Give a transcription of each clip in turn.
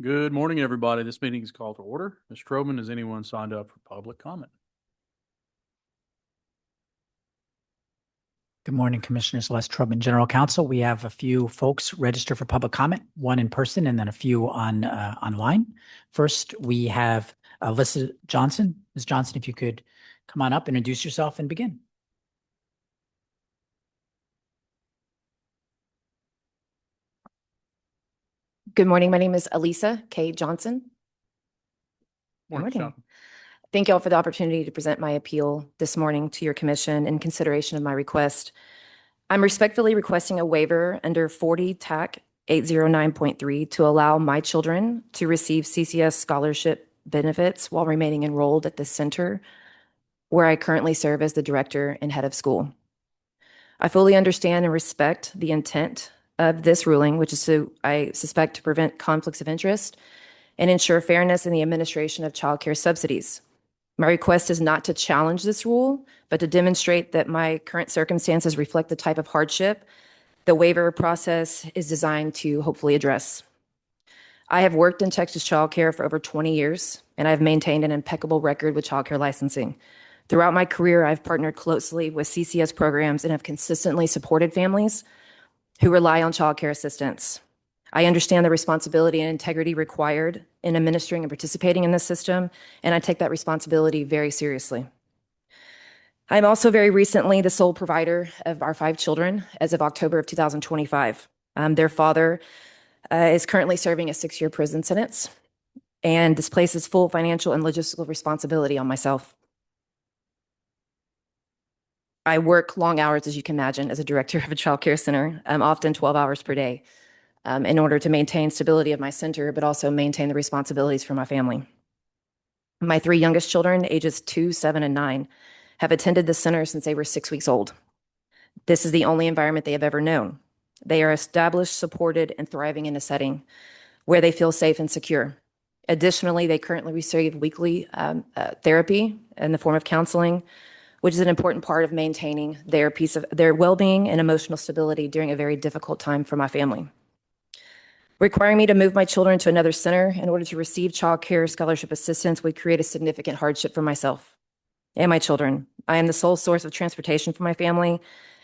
Good morning, everybody. This meeting is called to order. Ms. Trobman, has anyone signed up for public comment? Good morning, Commissioners. Les Trubman, General Counsel. We have a few folks registered for public comment, one in person and then a few online. First, we have Alyssa Johnson. Ms. Johnson, if you could come on up, introduce yourself and begin. Good morning. My name is Elisa K. Johnson. Morning, Ms. Johnson. Thank you all for the opportunity to present my appeal this morning to your commission in consideration of my request. I'm respectfully requesting a waiver under 40 TAC 809.3 to allow my children to receive CCS scholarship benefits while remaining enrolled at the center where I currently serve as the director and head of school. I fully understand and respect the intent of this ruling, which is I suspect, to prevent conflicts of interest and ensure fairness in the administration of child care subsidies. My request is not to challenge this rule, but to demonstrate that my current circumstances reflect the type of hardship the waiver process is designed to hopefully address. I have worked in Texas child care for over 20 years, and I've maintained an impeccable record with child care licensing. Throughout my career, I've partnered closely with CCS programs and have consistently supported families who rely on child care assistance. I understand the responsibility and integrity required in administering and participating in this system, and I take that responsibility very seriously. I'm also very recently the sole provider of our 5 children as of October of 2025. Their father is currently serving a 6-year prison sentence, and this places full financial and logistical responsibility on myself. I work long hours, as you can imagine, as a director of a child care center, often 12 hours per day, in order to maintain stability of my center, but also maintain the responsibilities for my family. My 3 youngest children, ages 2, 7, and 9, have attended the center since they were 6 weeks old. This is the only environment they have ever known. They are established, supported, and thriving in a setting where they feel safe and secure. Additionally, they currently receive weekly therapy in the form of counseling, which is an important part of maintaining their well-being and emotional stability during a very difficult time for my family. Requiring me to move my children to another center in order to receive child care scholarship assistance would create a significant hardship for myself and my children. I am the sole source of transportation for my family,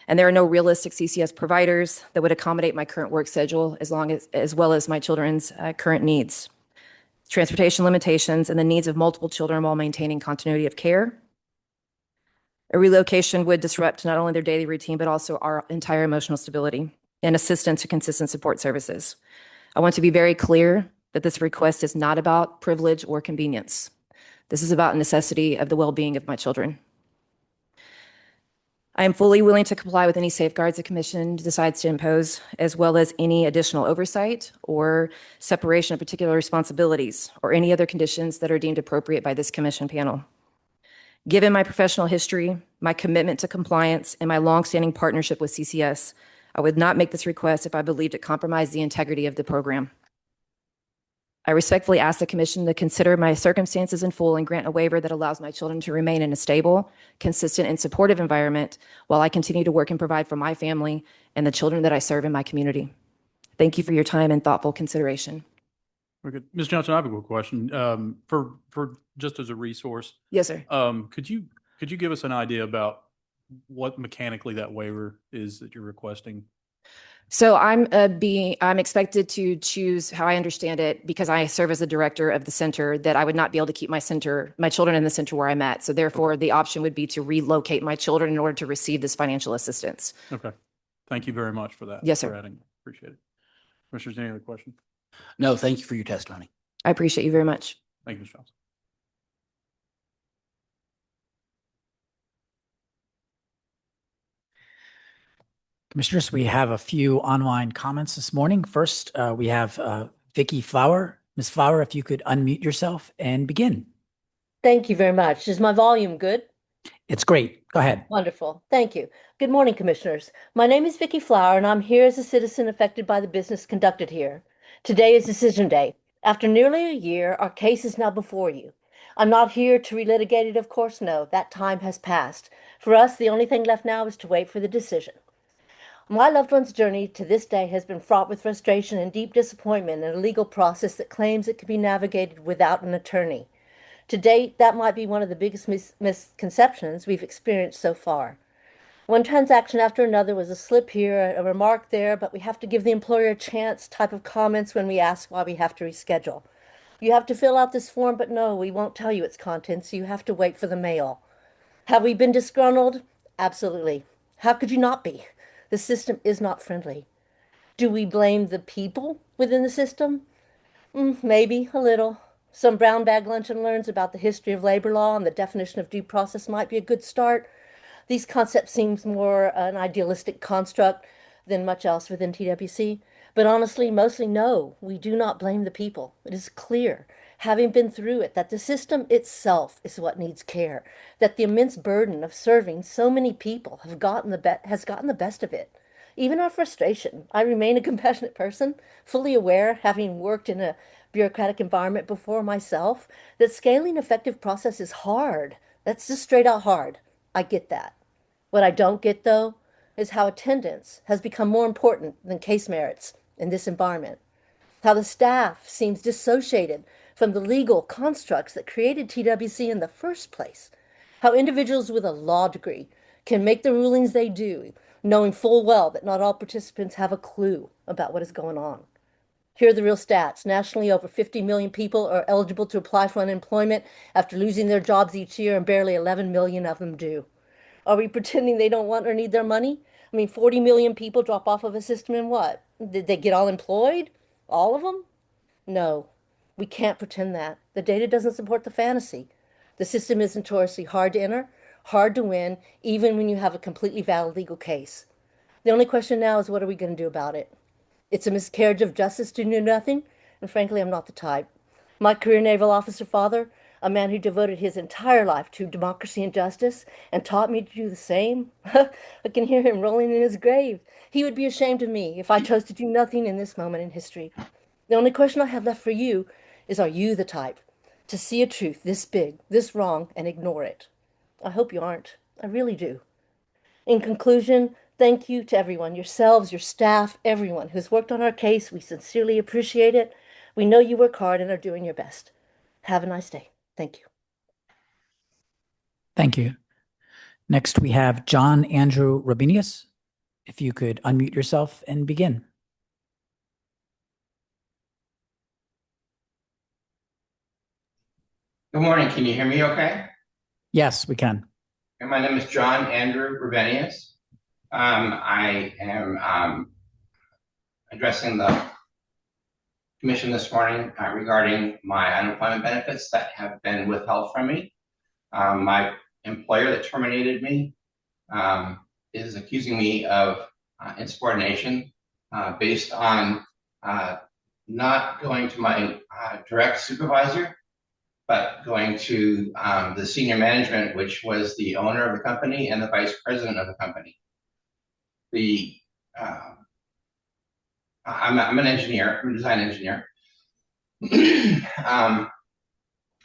and there are no realistic CCS providers that would accommodate my current work schedule as well as my children's current needs. Transportation limitations and the needs of multiple children while maintaining continuity of care. A relocation would disrupt not only their daily routine, but also our entire emotional stability and assistance to consistent support services. I want to be very clear that this request is not about privilege or convenience. This is about necessity of the well-being of my children. I am fully willing to comply with any safeguards the Commission decides to impose, as well as any additional oversight or separation of particular responsibilities or any other conditions that are deemed appropriate by this Commission panel. Given my professional history, my commitment to compliance, and my longstanding partnership with CCS, I would not make this request if I believed it compromised the integrity of the program. I respectfully ask the Commission to consider my circumstances in full and grant a waiver that allows my children to remain in a stable, consistent, and supportive environment while I continue to work and provide for my family and the children that I serve in my community. Thank you for your time and thoughtful consideration. Very good. Ms. Johnson, I have a quick question. For just as a resource. Yes, sir. Could you give us an idea about what mechanically that waiver is that you're requesting? So I'm expected to choose, how I understand it, because I serve as the director of the center, that I would not be able to keep my children in the center where I'm at. So therefore, the option would be to relocate my children in order to receive this financial assistance. Okay. Thank you very much for that. Yes, sir. For adding. Appreciate it. Commissioners, any other questions? No, thank you for your testimony. I appreciate you very much. Thank you, Ms. Johnson. Commissioners, we have a few online comments this morning. First, we have Vicki Flower. Ms. Flower, if you could unmute yourself and begin. Thank you very much. Is my volume good? It's great. Go ahead. Wonderful. Thank you. Good morning, Commissioners. My name is Vicki Flower, and I'm here as a citizen affected by the business conducted here. Today is decision day. After nearly a year, our case is now before you. I'm not here to relitigate it, of course, no. That time has passed. For us, the only thing left now is to wait for the decision. My loved one's journey to this day has been fraught with frustration and deep disappointment in a legal process that claims it can be navigated without an attorney. To date, that might be one of the biggest misconceptions we've experienced so far. One transaction after another was a slip here, a remark there, but we have to give the employer a chance type of comments when we ask why we have to reschedule. You have to fill out this form, but no, we won't tell you its contents. You have to wait for the mail. Have we been disgruntled? Absolutely. How could you not be? The system is not friendly. Do we blame the people within the system? Maybe a little. Some brown bag luncheon learns about the history of labor law and the definition of due process might be a good start. These concepts seems more an idealistic construct than much else within TWC. But honestly, mostly no, we do not blame the people. It is clear, having been through it, that the system itself is what needs care, that the immense burden of serving so many people has gotten the best of it. Even our frustration. I remain a compassionate person, fully aware, having worked in a bureaucratic environment before myself, that scaling effective process is hard. That's just straight out hard. I get that. What I don't get, though, is how attendance has become more important than case merits in this environment. How the staff seems dissociated from the legal constructs that created TWC in the first place. How individuals with a law degree can make the rulings they do, knowing full well that not all participants have a clue about what is going on. Here are the real stats. Nationally, over 50 million people are eligible to apply for unemployment after losing their jobs each year, and barely 11 million of them do. Are we pretending they don't want or need their money? I mean, 40 million people drop off of a system and what? Did they get all employed? All of them? No, we can't pretend that. The data doesn't support the fantasy. The system is notoriously hard to enter, hard to win, even when you have a completely valid legal case. The only question now is what are we going to do about it? It's a miscarriage of justice to do nothing, and frankly, I'm not the type. My career naval officer father, a man who devoted his entire life to democracy and justice and taught me to do the same, I can hear him rolling in his grave. He would be ashamed of me if I chose to do nothing in this moment in history. The only question I have left for you is, are you the type to see a truth this big, this wrong, and ignore it? I hope you aren't. I really do. In conclusion, thank you to everyone, yourselves, your staff, everyone who's worked on our case. We sincerely appreciate it. We know you work hard and are doing your best. Have a nice day. Thank you. Thank you. Next, we have John Andrew Rabinius. If you could unmute yourself and begin. Good morning. Can you hear me okay? Yes, we can. And my name is John Andrew Rabinius. I am addressing the commission this morning regarding my unemployment benefits that have been withheld from me. My employer that terminated me is accusing me of insubordination based on not going to my direct supervisor, but going to the senior management, which was the owner of the company and the vice president of the company. I'm an engineer, I'm a design engineer.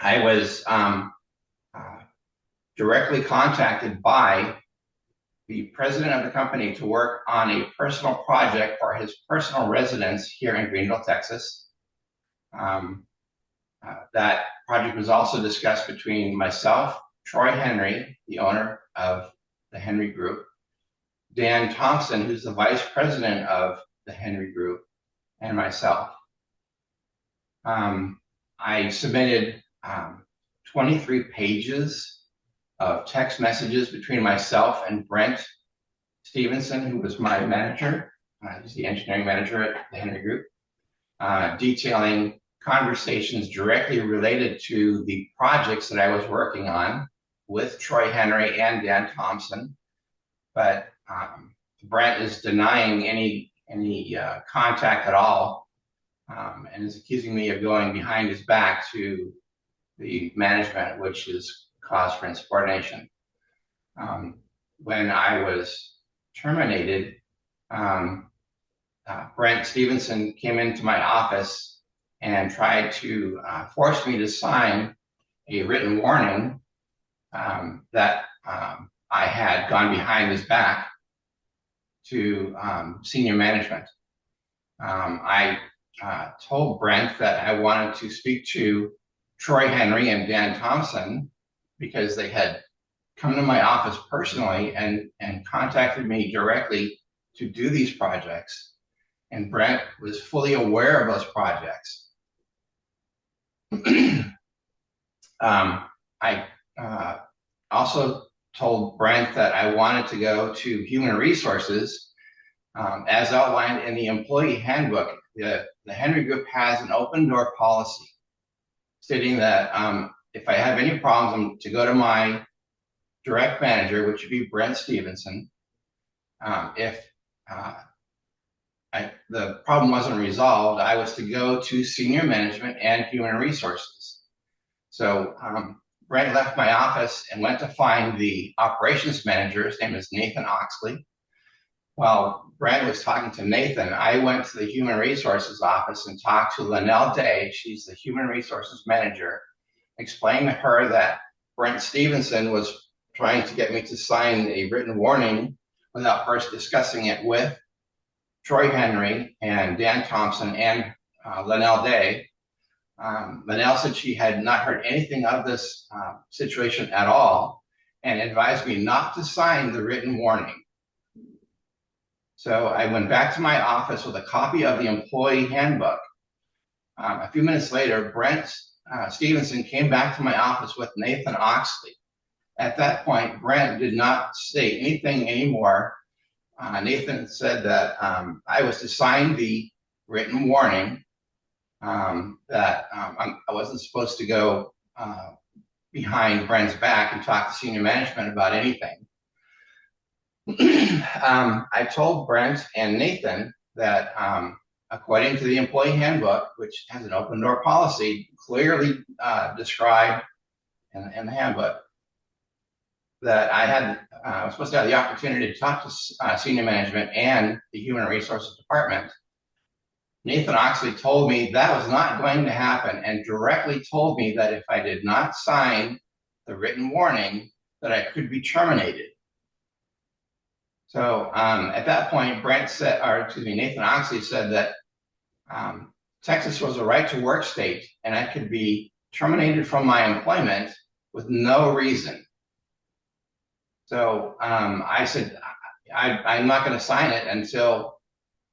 I was directly contacted by the president of the company to work on a personal project for his personal residence here in Greenville, Texas. That project was also discussed between myself, Troy Henry, the owner of the Henry Group, Dan Thompson, who's the vice president of the Henry Group, and myself. I submitted 23 pages of text messages between myself and Brent Stevenson, who was my manager. He's the engineering manager at the Henry Group, detailing conversations directly related to the projects that I was working on with Troy Henry and Dan Thompson. But Brent is denying any contact at all, and is accusing me of going behind his back to the management, which is cause for insubordination. When I was terminated, Brent Stevenson came into my office and tried to force me to sign a written warning that I had gone behind his back to senior management. I told Brent that I wanted to speak to Troy Henry and Dan Thompson because they had come to my office personally and contacted me directly to do these projects. And Brent was fully aware of those projects. I also told Brent that I wanted to go to Human Resources. As outlined in the employee handbook, the Henry Group has an open door policy stating that if I have any problems, I'm to go to my direct manager, which would be Brent Stevenson. If the problem wasn't resolved, I was to go to senior management and human resources. So Brent left my office and went to find the operations manager. His name is Nathan Oxley. While Brent was talking to Nathan, I went to the human resources office and talked to Linnell Day. She's the human resources manager, explaining to her that Brent Stevenson was trying to get me to sign a written warning without first discussing it with Troy Henry and Dan Thompson and Linnell Day. Linnell said she had not heard anything of this situation at all and advised me not to sign the written warning. So I went back to my office with a copy of the employee handbook. A few minutes later, Brent Stevenson came back to my office with Nathan Oxley. At that point, Brent did not say anything anymore. Nathan said that I was to sign the written warning, that I wasn't supposed to go behind Brent's back and talk to senior management about anything. I told Brent and Nathan that according to the employee handbook, which has an open door policy clearly described in the handbook, that I was supposed to have the opportunity to talk to senior management and the human resources department. Nathan Oxley told me that was not going to happen and directly told me that if I did not sign the written warning, that I could be terminated. So at that point, Nathan Oxley said that Texas was a right to work state and I could be terminated from my employment with no reason. So I said, I'm not going to sign it until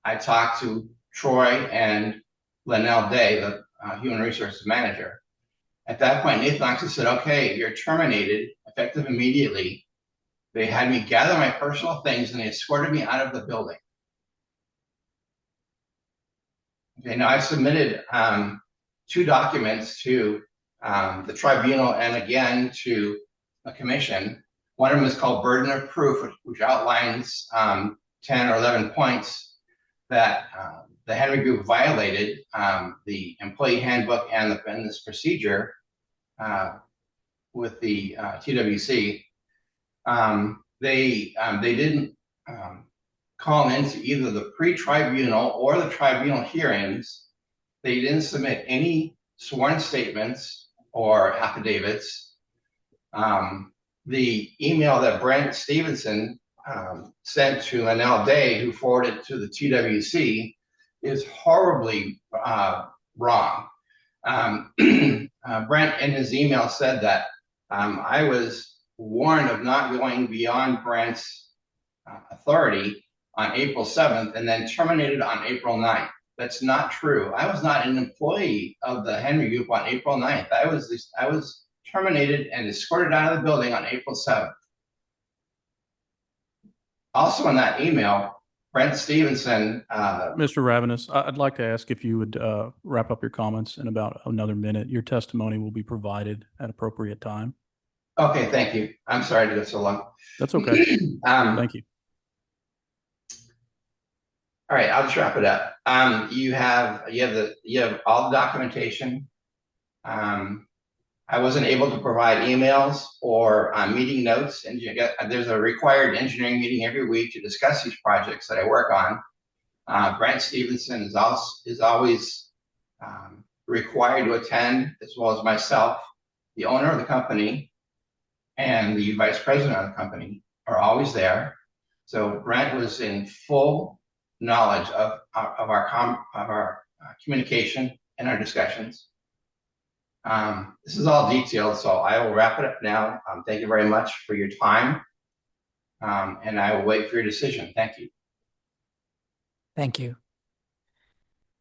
I talk to Troy and Linnell Day, the human resources manager. At that point, Nathan Oxley said, okay, you're terminated, effective immediately. They had me gather my personal things and they escorted me out of the building. Okay, now I've submitted 2 documents to the tribunal and again to the commission. One of them is called Burden of Proof, which outlines 10 or 11 points that the Henry Group violated the employee handbook and this procedure with the TWC. They didn't call into either the pre-tribunal or the tribunal hearings. They didn't submit any sworn statements or affidavits. The email that Brent Stevenson sent to Linnell Day, who forwarded it to the TWC, is horribly wrong. Brent in his email said that I was warned of not going beyond Brent's authority on April 7th and then terminated on April 9th. That's not true. I was not an employee of the Henry Group on April 9th. I was terminated and escorted out of the building on April 7th. Also in that email, Brent Stevenson. Mr. Ravenous, I'd like to ask if you would wrap up your comments in about another minute. Your testimony will be provided at appropriate time. Okay, thank you. I'm sorry to go so long. That's okay. Thank you. All right, I'll just wrap it up. You have all the documentation. I wasn't able to provide emails or meeting notes, and there's a required engineering meeting every week to discuss these projects that I work on. Brent Stevenson is always required to attend, as well as myself. The owner of the company and the vice president of the company are always there. So Brent was in full knowledge of our communication and our discussions. This is all detailed, so I will wrap it up now. Thank you very much for your time, and I will wait for your decision. Thank you. Thank you.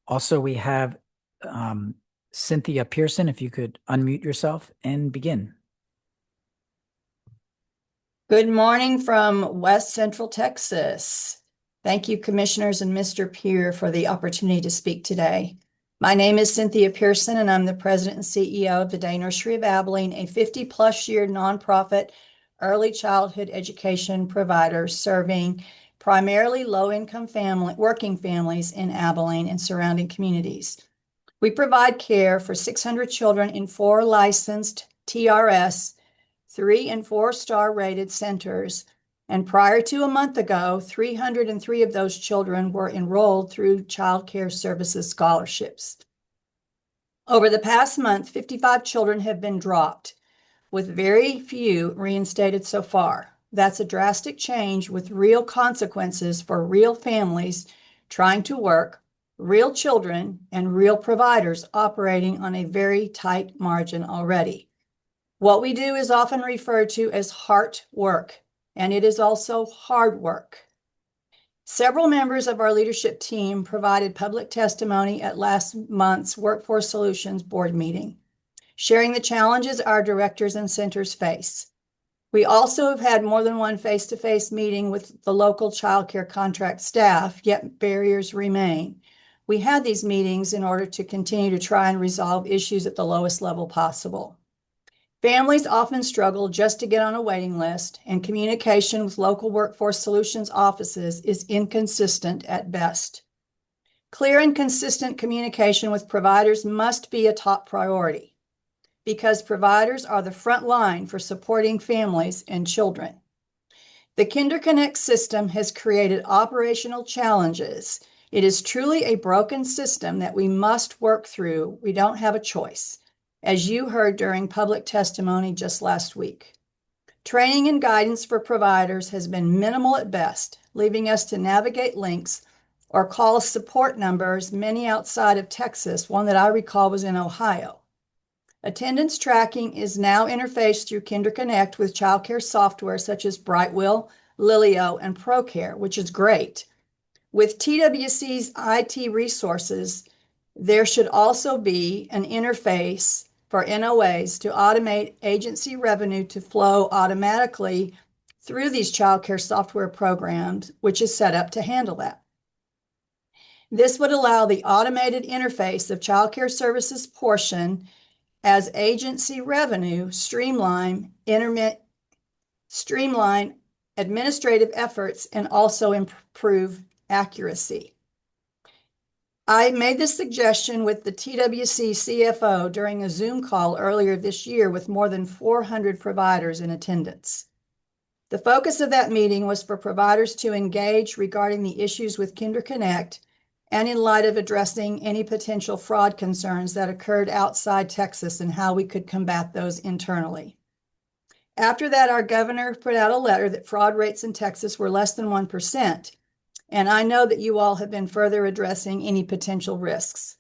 Also, we have Cynthia Pearson, if you could unmute yourself and begin. Good morning from West Central Texas. Thank you, Commissioners and Mr. Peer, for the opportunity to speak today. My name is Cynthia Pearson, and I'm the President and CEO of the Day Nursery of Abilene, a 50-plus year nonprofit early childhood education provider serving primarily low-income working families in Abilene and surrounding communities. We provide care for 600 children in 4 licensed TRS 3- and 4-star rated centers, and prior to a month ago, 303 of those children were enrolled through Child Care Services scholarships. Over the past month, 55 children have been dropped, with very few reinstated so far. That's a drastic change with real consequences for real families trying to work, real children, and real providers operating on a very tight margin already. What we do is often referred to as heart work, and it is also hard work. Several members of our leadership team provided public testimony at last month's Workforce Solutions Board meeting, sharing the challenges our directors and centers face. We also have had more than one face-to-face meeting with the local child care contract staff, yet barriers remain. We had these meetings in order to continue to try and resolve issues at the lowest level possible. Families often struggle just to get on a waiting list, and communication with local Workforce Solutions offices is inconsistent at best. Clear and consistent communication with providers must be a top priority, because providers are the front line for supporting families and children. The KinderConnect system has created operational challenges. It is truly a broken system that we must work through. We don't have a choice, as you heard during public testimony just last week. Training and guidance for providers has been minimal at best, leaving us to navigate links or call support numbers, many outside of Texas. One that I recall was in Ohio. Attendance tracking is now interfaced through KinderConnect with childcare software such as Brightwheel, Lilio, and ProCare, which is great. With TWC's IT resources, there should also be an interface for NOAs to automate agency revenue to flow automatically through these childcare software programs, which is set up to handle that. This would allow the automated interface of childcare services portion as agency revenue streamline administrative efforts and also improve accuracy. I made this suggestion with the TWC CFO during a Zoom call earlier this year with more than 400 providers in attendance. The focus of that meeting was for providers to engage regarding the issues with KinderConnect and in light of addressing any potential fraud concerns that occurred outside Texas and how we could combat those internally. After that, our governor put out a letter that fraud rates in Texas were less than 1%. And I know that you all have been further addressing any potential risks.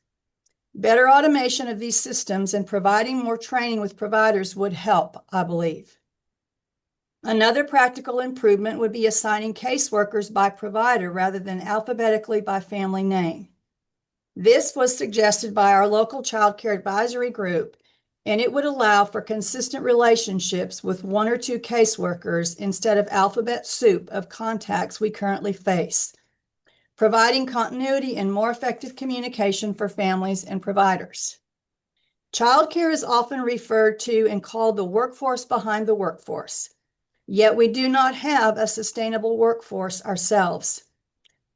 Better automation of these systems and providing more training with providers would help, I believe. Another practical improvement would be assigning caseworkers by provider rather than alphabetically by family name. This was suggested by our local child care advisory group, and it would allow for consistent relationships with 1 or 2 caseworkers instead of alphabet soup of contacts we currently face, providing continuity and more effective communication for families and providers. Childcare is often referred to and called the workforce behind the workforce, yet we do not have a sustainable workforce ourselves.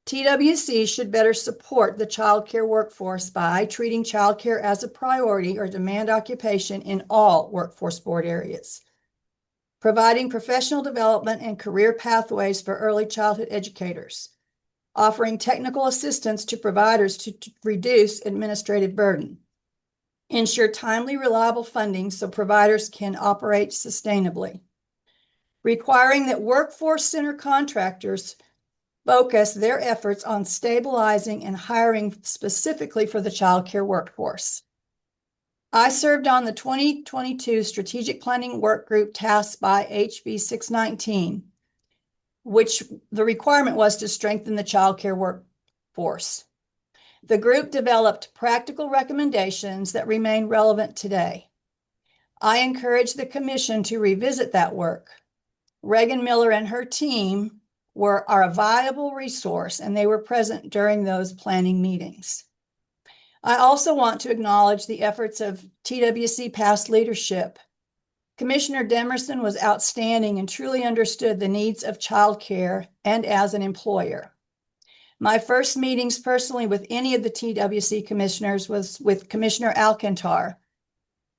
TWC should better support the childcare workforce by treating childcare as a priority or demand occupation in all workforce board areas, providing professional development and career pathways for early childhood educators, offering technical assistance to providers to reduce administrative burden, ensure timely, reliable funding so providers can operate sustainably, requiring that workforce center contractors focus their efforts on stabilizing and hiring specifically for the childcare workforce. I served on the 2022 Strategic Planning Work Group tasked by HB 619, which the requirement was to strengthen the childcare workforce. The group developed practical recommendations that remain relevant today. I encourage the Commission to revisit that work. Reagan Miller and her team are a viable resource, and they were present during those planning meetings. I also want to acknowledge the efforts of TWC past leadership. Commissioner Demerson was outstanding and truly understood the needs of childcare and as an employer. My first meetings personally with any of the TWC commissioners was with Commissioner Alcantar,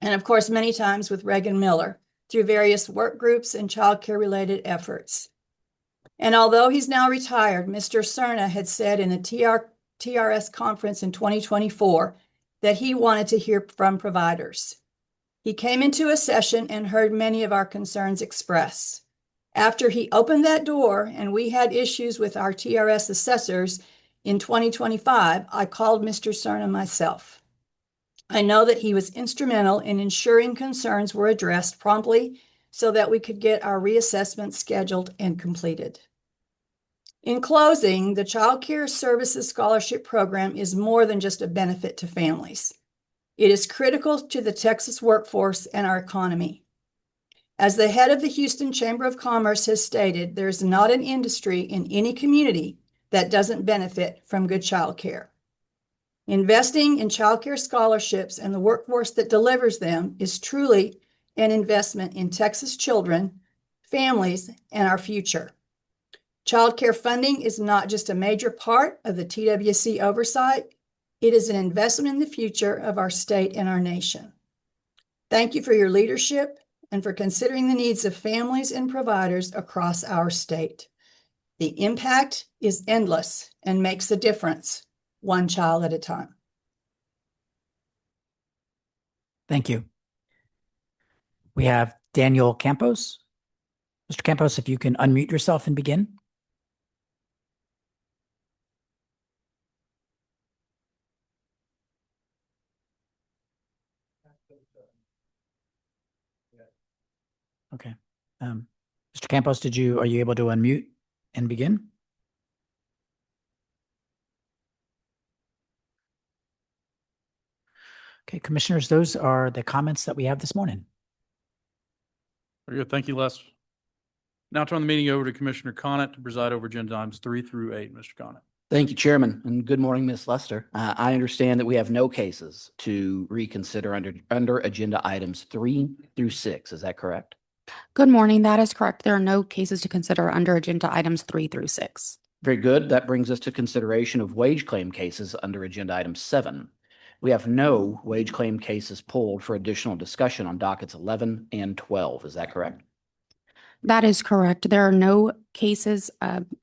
and of course, many times with Reagan Miller through various work groups and childcare related efforts. And although he's now retired, Mr. Cerna had said in the TRS conference in 2024 that he wanted to hear from providers. He came into a session and heard many of our concerns expressed. After he opened that door and we had issues with our TRS assessors in 2025, I called Mr. Cerna myself. I know that he was instrumental in ensuring concerns were addressed promptly so that we could get our reassessment scheduled and completed. In closing, the Child Care Services Scholarship Program is more than just a benefit to families. It is critical to the Texas workforce and our economy. As the head of the Houston Chamber of Commerce has stated, there is not an industry in any community that doesn't benefit from good child care. Investing in child care scholarships and the workforce that delivers them is truly an investment in Texas children, families, and our future. Child care funding is not just a major part of the TWC oversight, it is an investment in the future of our state and our nation. Thank you for your leadership and for considering the needs of families and providers across our state. The impact is endless and makes a difference, one child at a time. Thank you. We have Daniel Campos. Mr. Campos, if you can unmute yourself and begin. Okay. Mr. Campos, are you able to unmute and begin? Okay, commissioners, those are the comments that we have this morning. Very good. Thank you, Les. Now turn the meeting over to Commissioner Connett to preside over agenda items 3 through 8. Mr. Connett. Thank you, Chairman, and good morning, Ms. Lester. I understand that we have no cases to reconsider under agenda items 3 through 6. Is that correct? Good morning. That is correct. There are no cases to consider under agenda items 3 through 6. Very good. That brings us to consideration of wage claim cases under agenda item 7. We have no wage claim cases pulled for additional discussion on dockets 11 and 12. Is that correct? That is correct. There are no cases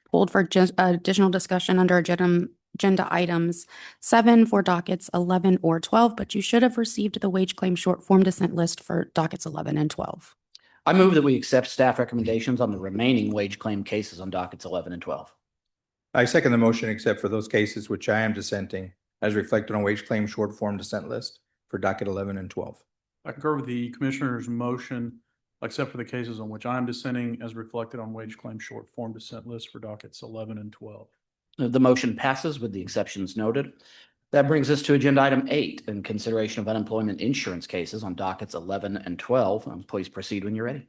pulled for additional discussion under agenda items 7 for dockets 11 or 12, but you should have received the wage claim short form dissent list for dockets 11 and 12. I move that we accept staff recommendations on the remaining wage claim cases on dockets 11 and 12. I second the motion except for those cases which I am dissenting as reflected on wage claim short form dissent list for docket 11 and 12. I concur with the Commissioner's motion, except for the cases on which I am dissenting as reflected on wage claim short form dissent list for dockets 11 and 12. The motion passes with the exceptions noted. That brings us to agenda item 8 in consideration of unemployment insurance cases on dockets 11 and 12. Please proceed when you're ready.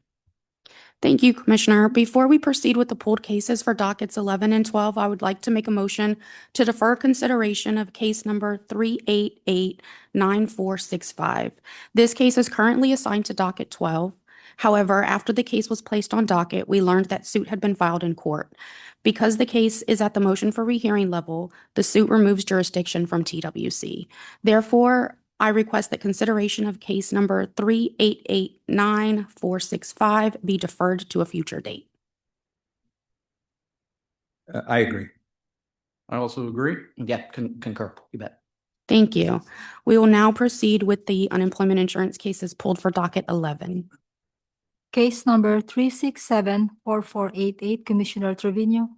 Thank you, Commissioner. Before we proceed with the pulled cases for dockets 11 and 12, I would like to make a motion to defer consideration of case number 3889465. This case is currently assigned to docket 12. However, after the case was placed on docket, we learned that suit had been filed in court. Because the case is at the motion for rehearing level, the suit removes jurisdiction from TWC. Therefore, I request that consideration of case number 3889465 be deferred to a future date. I agree. I also agree. Yeah, concur. You bet. Thank you. We will now proceed with the unemployment insurance cases pulled for docket 11. Case number 3674488, Commissioner Trevino.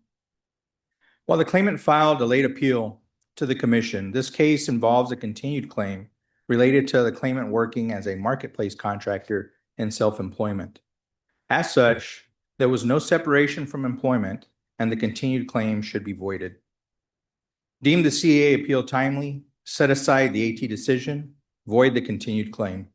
While the claimant filed a late appeal to the commission, this case involves a continued claim related to the claimant working as a marketplace contractor in self-employment. As such, there was no separation from employment and the continued claim should be voided. Deem the CAA appeal timely, set aside the AT decision, void the continued claim.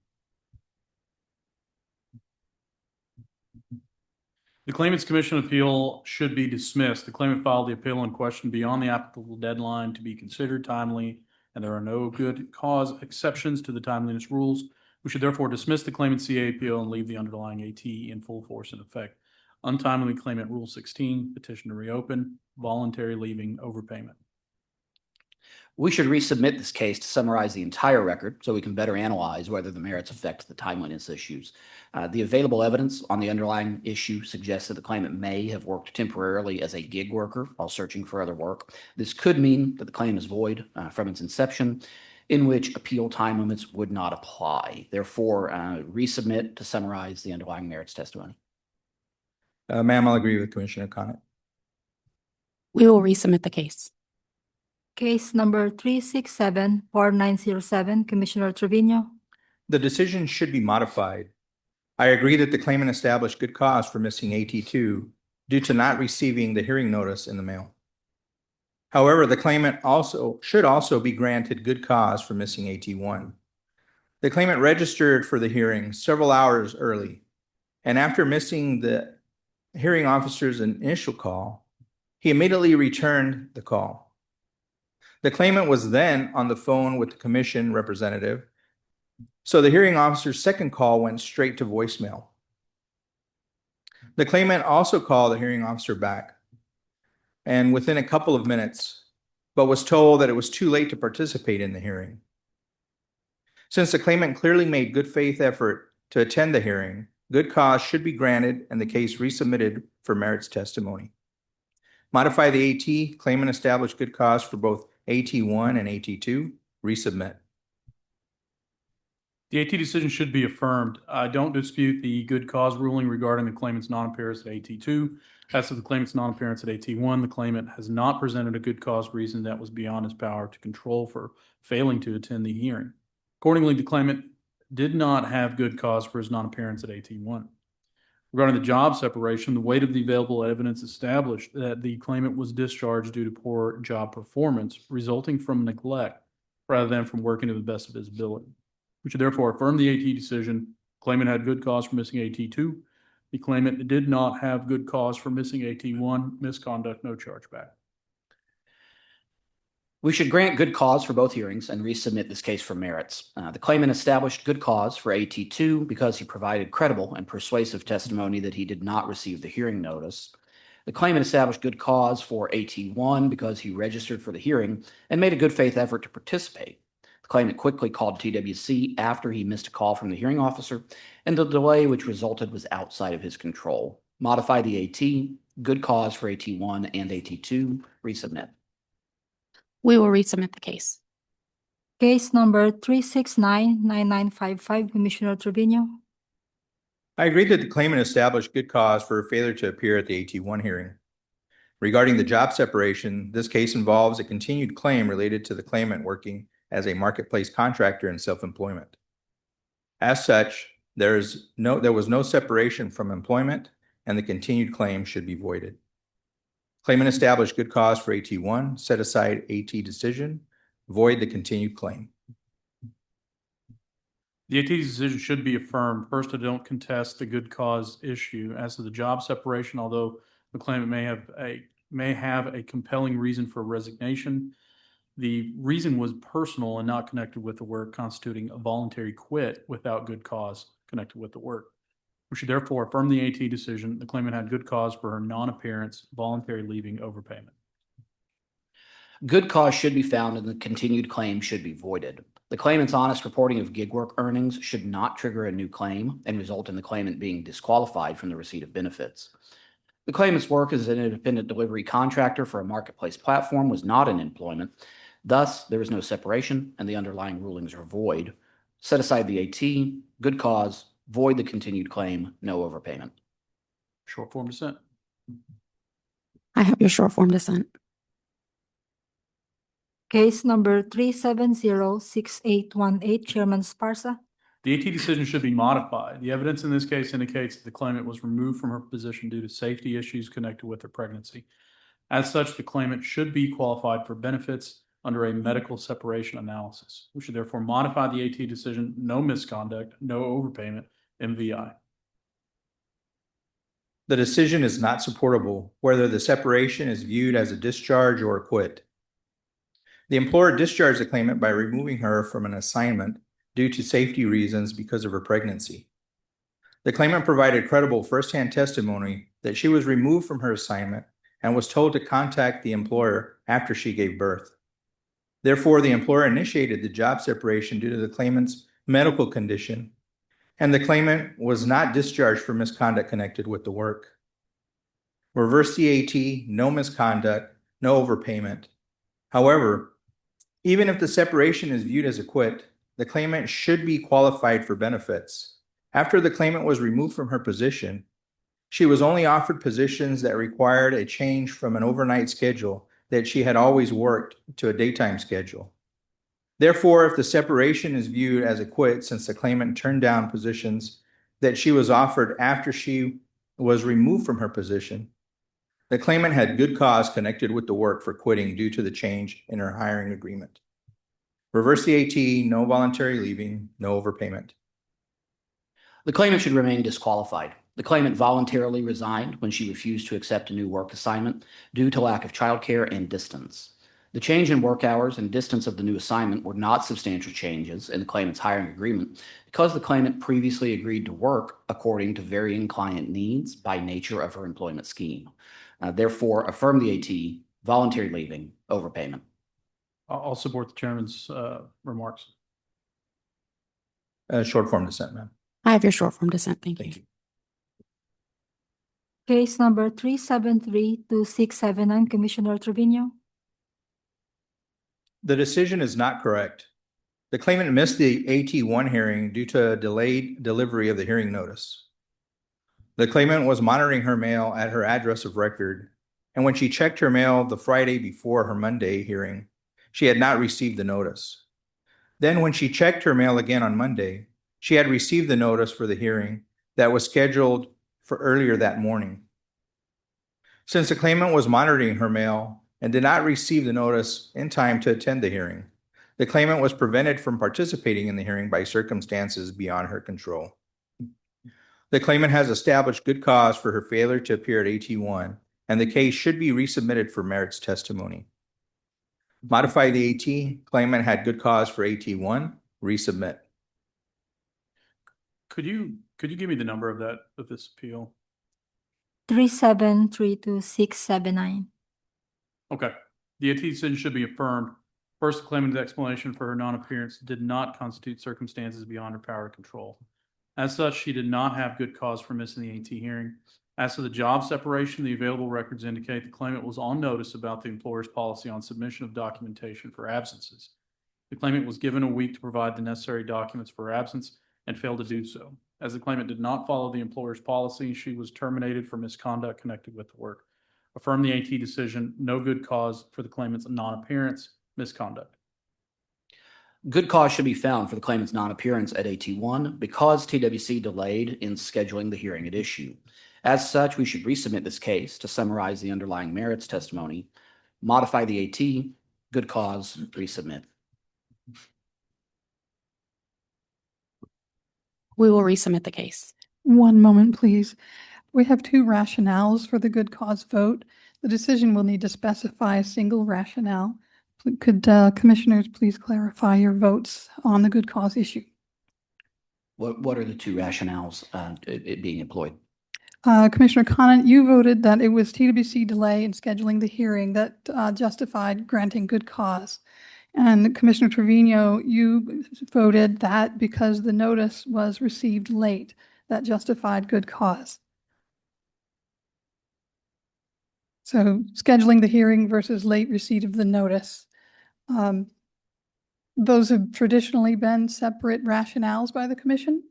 The claimant's commission appeal should be dismissed. The claimant filed the appeal in question beyond the applicable deadline to be considered timely, and there are no good cause exceptions to the timeliness rules. We should therefore dismiss the claimant's CA appeal and leave the underlying AT in full force and effect. Untimely claimant Rule 16, petition to reopen, voluntary leaving, overpayment. We should resubmit this case to summarize the entire record so we can better analyze whether the merits affect the timeliness issues. The available evidence on the underlying issue suggests that the claimant may have worked temporarily as a gig worker while searching for other work. This could mean that the claim is void from its inception, in which appeal time limits would not apply. Therefore, resubmit to summarize the underlying merits testimony. Ma'am, I'll agree with Commissioner Connett. We will resubmit the case. Case number 3674907, Commissioner Trevino. The decision should be modified. I agree that the claimant established good cause for missing AT2 due to not receiving the hearing notice in the mail. However, the claimant should also be granted good cause for missing AT1. The claimant registered for the hearing several hours early, and after missing the hearing officer's initial call, he immediately returned the call. The claimant was then on the phone with the commission representative, so the hearing officer's second call went straight to voicemail. The claimant also called the hearing officer back, and within a couple of minutes, but was told that it was too late to participate in the hearing. Since the claimant clearly made good faith effort to attend the hearing, good cause should be granted and the case resubmitted for merits testimony. Modify the AT, claimant established good cause for both AT1 and AT2, resubmit. The AT decision should be affirmed. I don't dispute the good cause ruling regarding the claimant's non-appearance at AT2. As to the claimant's non-appearance at AT1, the claimant has not presented a good cause reason that was beyond his power to control for failing to attend the hearing. Accordingly, the claimant did not have good cause for his non-appearance at AT1. Regarding the job separation, the weight of the available evidence established that the claimant was discharged due to poor job performance resulting from neglect rather than from working to the best of his ability. We should therefore affirm the AT decision. The claimant had good cause for missing AT2. The claimant did not have good cause for missing AT1, misconduct, no chargeback. We should grant good cause for both hearings and resubmit this case for merits. The claimant established good cause for AT2 because he provided credible and persuasive testimony that he did not receive the hearing notice. The claimant established good cause for AT1 because he registered for the hearing and made a good faith effort to participate. The claimant quickly called TWC after he missed a call from the hearing officer, and the delay which resulted was outside of his control. Modify the AT, good cause for AT1 and AT2, resubmit. We will resubmit the case. Case number 3699955, Commissioner Trevino. I agree that the claimant established good cause for failure to appear at the AT1 hearing. Regarding the job separation, this case involves a continued claim related to the claimant working as a marketplace contractor in self-employment. As such, there was no separation from employment, and the continued claim should be voided. Claimant established good cause for AT1, set aside AT decision, void the continued claim. The AT decision should be affirmed. First, I don't contest the good cause issue. As to the job separation, although the claimant may have a compelling reason for resignation, the reason was personal and not connected with the work, constituting a voluntary quit without good cause connected with the work. We should therefore affirm the AT decision. The claimant had good cause for her non-appearance, voluntary leaving, overpayment. Good cause should be found and the continued claim should be voided. The claimant's honest reporting of gig work earnings should not trigger a new claim and result in the claimant being disqualified from the receipt of benefits. The claimant's work as an independent delivery contractor for a marketplace platform was not in employment. Thus, there is no separation and the underlying rulings are void. Set aside the AT, good cause, void the continued claim, no overpayment. Short form dissent. I have your short form dissent. Case number 3706818, Chairman Sparsa. The AT decision should be modified. The evidence in this case indicates that the claimant was removed from her position due to safety issues connected with her pregnancy. As such, the claimant should be qualified for benefits under a medical separation analysis. We should therefore modify the AT decision, no misconduct, no overpayment, MVI. The decision is not supportable whether the separation is viewed as a discharge or a quit. The employer discharged the claimant by removing her from an assignment due to safety reasons because of her pregnancy. The claimant provided credible firsthand testimony that she was removed from her assignment and was told to contact the employer after she gave birth. Therefore, the employer initiated the job separation due to the claimant's medical condition, and the claimant was not discharged for misconduct connected with the work. Reverse the AT, no misconduct, no overpayment. However, even if the separation is viewed as a quit, the claimant should be qualified for benefits. After the claimant was removed from her position, she was only offered positions that required a change from an overnight schedule that she had always worked to a daytime schedule. Therefore, if the separation is viewed as a quit since the claimant turned down positions that she was offered after she was removed from her position, the claimant had good cause connected with the work for quitting due to the change in her hiring agreement. Reverse the AT, no voluntary leaving, no overpayment. The claimant should remain disqualified. The claimant voluntarily resigned when she refused to accept a new work assignment due to lack of childcare and distance. The change in work hours and distance of the new assignment were not substantial changes in the claimant's hiring agreement because the claimant previously agreed to work according to varying client needs by nature of her employment scheme. Therefore, affirm the AT, voluntary leaving, overpayment. I'll support the chairman's remarks. Short form dissent, ma'am. I have your short form dissent. Thank you. Thank you. Case number 3732679, Commissioner Trevino. The decision is not correct. The claimant missed the AT1 hearing due to a delayed delivery of the hearing notice. The claimant was monitoring her mail at her address of record, and when she checked her mail the Friday before her Monday hearing, she had not received the notice. Then when she checked her mail again on Monday, she had received the notice for the hearing that was scheduled for earlier that morning. Since the claimant was monitoring her mail and did not receive the notice in time to attend the hearing, the claimant was prevented from participating in the hearing by circumstances beyond her control. The claimant has established good cause for her failure to appear at AT1, and the case should be resubmitted for merits testimony. Modify the AT, claimant had good cause for AT1, resubmit. Could you give me the number of this appeal? 3732679. Okay. The AT decision should be affirmed. First, the claimant's explanation for her non-appearance did not constitute circumstances beyond her power to control. As such, she did not have good cause for missing the AT hearing. As to the job separation, the available records indicate the claimant was on notice about the employer's policy on submission of documentation for absences. The claimant was given a week to provide the necessary documents for her absence and failed to do so. As the claimant did not follow the employer's policy, she was terminated for misconduct connected with the work. Affirm the AT decision, no good cause for the claimant's non-appearance, misconduct. Good cause should be found for the claimant's non-appearance at AT1 because TWC delayed in scheduling the hearing at issue. As such, we should resubmit this case to summarize the underlying merits testimony, modify the AT, good cause, resubmit. We will resubmit the case. One moment, please. We have two rationales for the good cause vote. The decision will need to specify a single rationale. Could commissioners please clarify your votes on the good cause issue? What are the two rationales it being employed? Commissioner Conant, you voted that it was TWC delay in scheduling the hearing that justified granting good cause. And Commissioner Trevino, you voted that because the notice was received late, that justified good cause. So scheduling the hearing versus late receipt of the notice. Those have traditionally been separate rationales by the commission.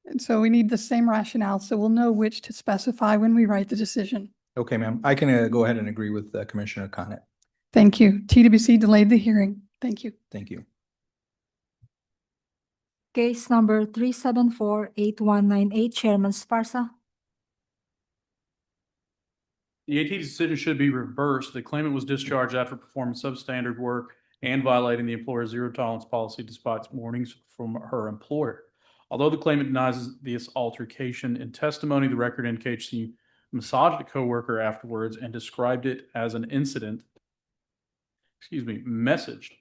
And so we need the same rationale, so we'll know which to specify when we write the decision. Okay, ma'am. I can go ahead and agree with Commissioner Conant. Thank you. TWC delayed the hearing. Thank you. Thank you. Case number 3748198, Chairman Sparsa. The AT decision should be reversed. The claimant was discharged after performing substandard work and violating the employer's zero tolerance policy despite warnings from her employer. Although the claimant denies this altercation, in testimony, the record indicates she massaged a coworker afterwards and described it as an incident. Messaged.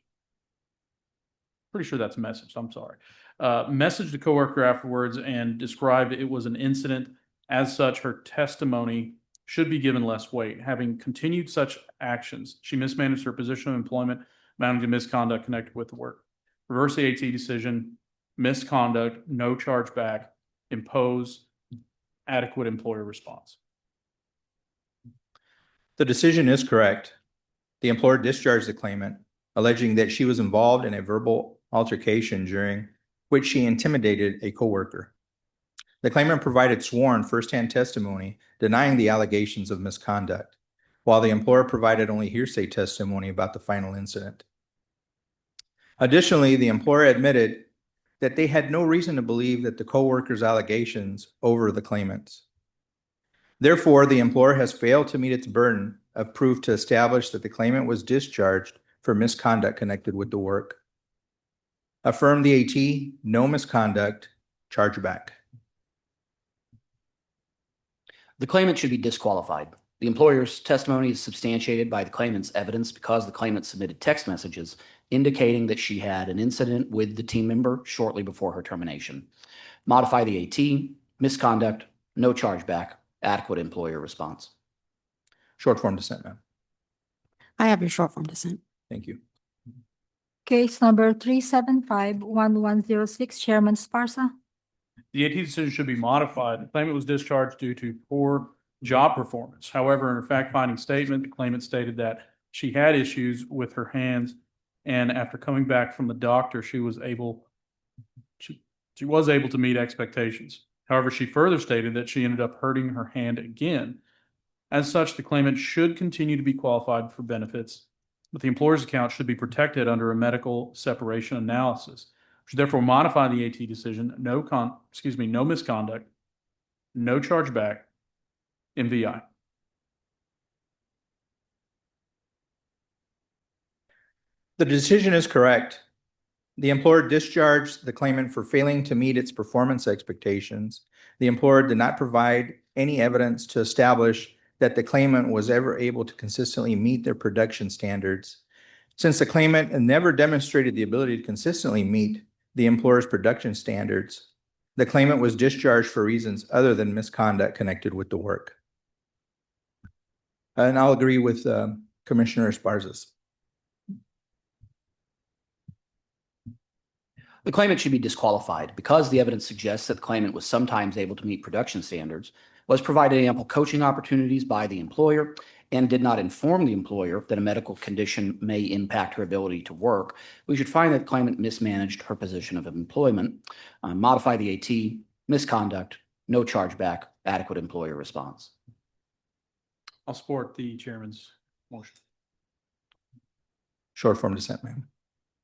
Pretty sure that's messaged. I'm sorry. Messaged a coworker afterwards and described it was an incident. As such, her testimony should be given less weight. Having continued such actions, she mismanaged her position of employment, amounting to misconduct connected with the work. Reverse the AT decision, misconduct, no chargeback, impose adequate employer response. The decision is correct. The employer discharged the claimant, alleging that she was involved in a verbal altercation during which she intimidated a coworker. The claimant provided sworn firsthand testimony denying the allegations of misconduct, while the employer provided only hearsay testimony about the final incident. Additionally, the employer admitted that they had no reason to believe that the coworker's allegations over the claimant's. Therefore, the employer has failed to meet its burden of proof to establish that the claimant was discharged for misconduct connected with the work. Affirm the AT, no misconduct, chargeback. The claimant should be disqualified. The employer's testimony is substantiated by the claimant's evidence because the claimant submitted text messages indicating that she had an incident with the team member shortly before her termination. Modify the AT, misconduct, no chargeback, adequate employer response. Short form dissent, ma'am. I have your short form dissent. Thank you. Case number 3751106, Chairman Sparsa. The AT decision should be modified. The claimant was discharged due to poor job performance. However, in her fact-finding statement, the claimant stated that she had issues with her hands, and after coming back from the doctor, she was able to meet expectations. However, she further stated that she ended up hurting her hand again. As such, the claimant should continue to be qualified for benefits, but the employer's account should be protected under a medical separation analysis. Should therefore modify the AT decision, no misconduct, no chargeback, MVI. The decision is correct. The employer discharged the claimant for failing to meet its performance expectations. The employer did not provide any evidence to establish that the claimant was ever able to consistently meet their production standards. Since the claimant never demonstrated the ability to consistently meet the employer's production standards, the claimant was discharged for reasons other than misconduct connected with the work. And I'll agree with Commissioner Esparza's. The claimant should be disqualified because the evidence suggests that the claimant was sometimes able to meet production standards, was provided ample coaching opportunities by the employer, and did not inform the employer that a medical condition may impact her ability to work. We should find that the claimant mismanaged her position of employment. Modify the AT, misconduct, no chargeback, adequate employer response. I'll support the chairman's motion. Short form dissent, ma'am.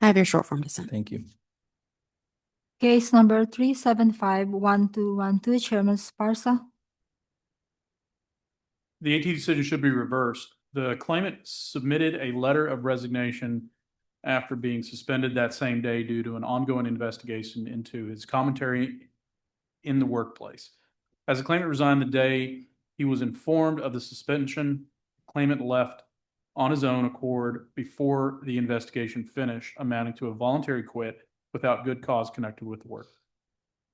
I have your short form dissent. Thank you. Case number 3751212, Chairman Sparsa. The AT decision should be reversed. The claimant submitted a letter of resignation after being suspended that same day due to an ongoing investigation into his commentary in the workplace. As the claimant resigned the day he was informed of the suspension, the claimant left on his own accord before the investigation finished, amounting to a voluntary quit without good cause connected with the work.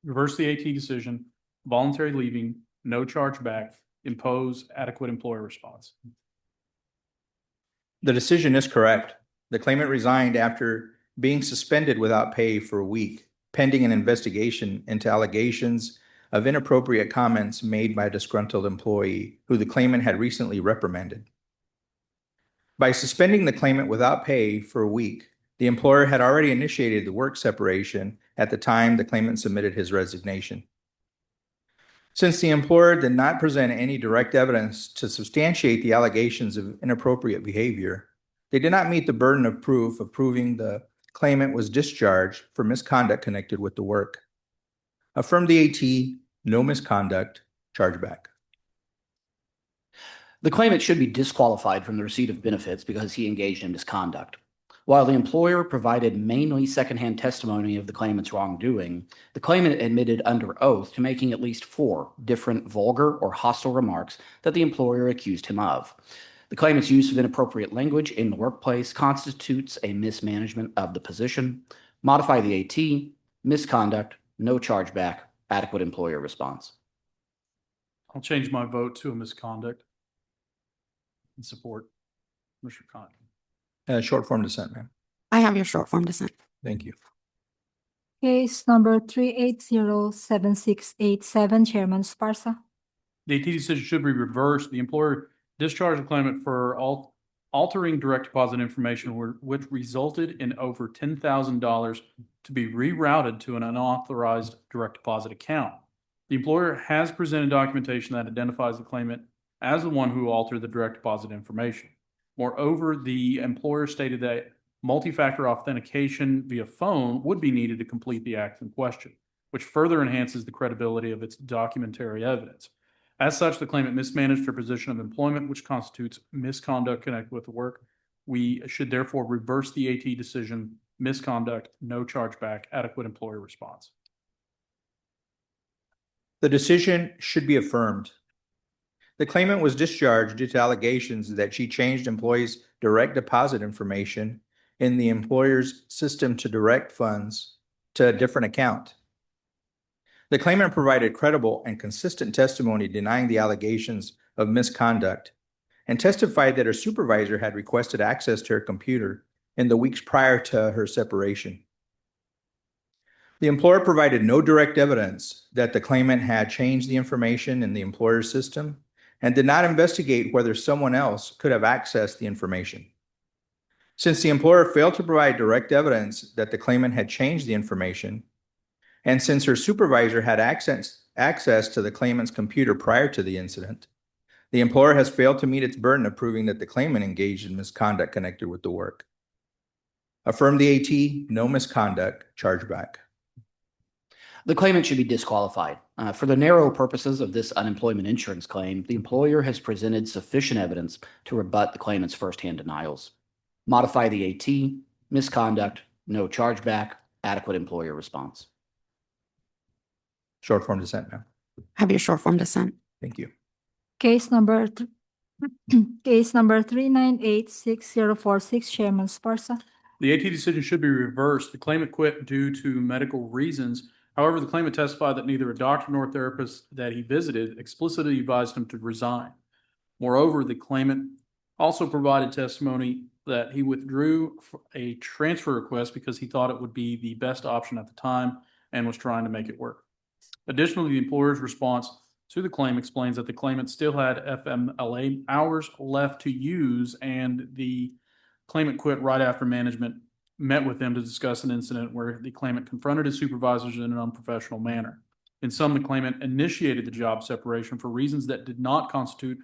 Reverse the AT decision, voluntary leaving, no chargeback, impose adequate employer response. The decision is correct. The claimant resigned after being suspended without pay for a week, pending an investigation into allegations of inappropriate comments made by a disgruntled employee who the claimant had recently reprimanded. By suspending the claimant without pay for a week, the employer had already initiated the work separation at the time the claimant submitted his resignation. Since the employer did not present any direct evidence to substantiate the allegations of inappropriate behavior, They did not meet the burden of proof of proving the claimant was discharged for misconduct connected with the work. Affirm the AT, no misconduct, chargeback. The claimant should be disqualified from the receipt of benefits because he engaged in misconduct. While the employer provided mainly secondhand testimony of the claimant's wrongdoing, the claimant admitted under oath to making at least 4 different vulgar or hostile remarks that the employer accused him of. The claimant's use of inappropriate language in the workplace constitutes a mismanagement of the position. Modify the AT, misconduct, no chargeback, adequate employer response. I'll change my vote to a misconduct and support Commissioner Condon. Short form dissent, ma'am. I have your short form dissent. Thank you. Case number 3807687, Chairman Sparsa. The AT decision should be reversed. The employer discharged the claimant for altering direct deposit information which resulted in over $10,000 to be rerouted to an unauthorized direct deposit account. The employer has presented documentation that identifies the claimant as the one who altered the direct deposit information. Moreover, the employer stated that multi-factor authentication via phone would be needed to complete the act in question, which further enhances the credibility of its documentary evidence. As such, the claimant mismanaged her position of employment, which constitutes misconduct connected with the work. We should therefore reverse the AT decision, misconduct, no chargeback, adequate employer response. The decision should be affirmed. The claimant was discharged due to allegations that she changed employees' direct deposit information in the employer's system to direct funds to a different account. The claimant provided credible and consistent testimony denying the allegations of misconduct and testified that her supervisor had requested access to her computer in the weeks prior to her separation. The employer provided no direct evidence that the claimant had changed the information in the employer's system and did not investigate whether someone else could have accessed the information. Since the employer failed to provide direct evidence that the claimant had changed the information, and since her supervisor had access to the claimant's computer prior to the incident, the employer has failed to meet its burden of proving that the claimant engaged in misconduct connected with the work. Affirm the AT, no misconduct, chargeback. The claimant should be disqualified. For the narrow purposes of this unemployment insurance claim, the employer has presented sufficient evidence to rebut the claimant's firsthand denials. Modify the AT, misconduct, no chargeback, adequate employer response. Short form dissent, ma'am. Have your short form dissent. Thank you. Case number 3986046, Chairman Sparsa. The AT decision should be reversed. The claimant quit due to medical reasons. However, the claimant testified that neither a doctor nor therapist that he visited explicitly advised him to resign. Moreover, the claimant also provided testimony that he withdrew a transfer request because he thought it would be the best option at the time and was trying to make it work. Additionally, the employer's response to the claim explains that the claimant still had FMLA hours left to use, and the claimant quit right after management met with them to discuss an incident where the claimant confronted his supervisors in an unprofessional manner. In sum, the claimant initiated the job separation for reasons that did not constitute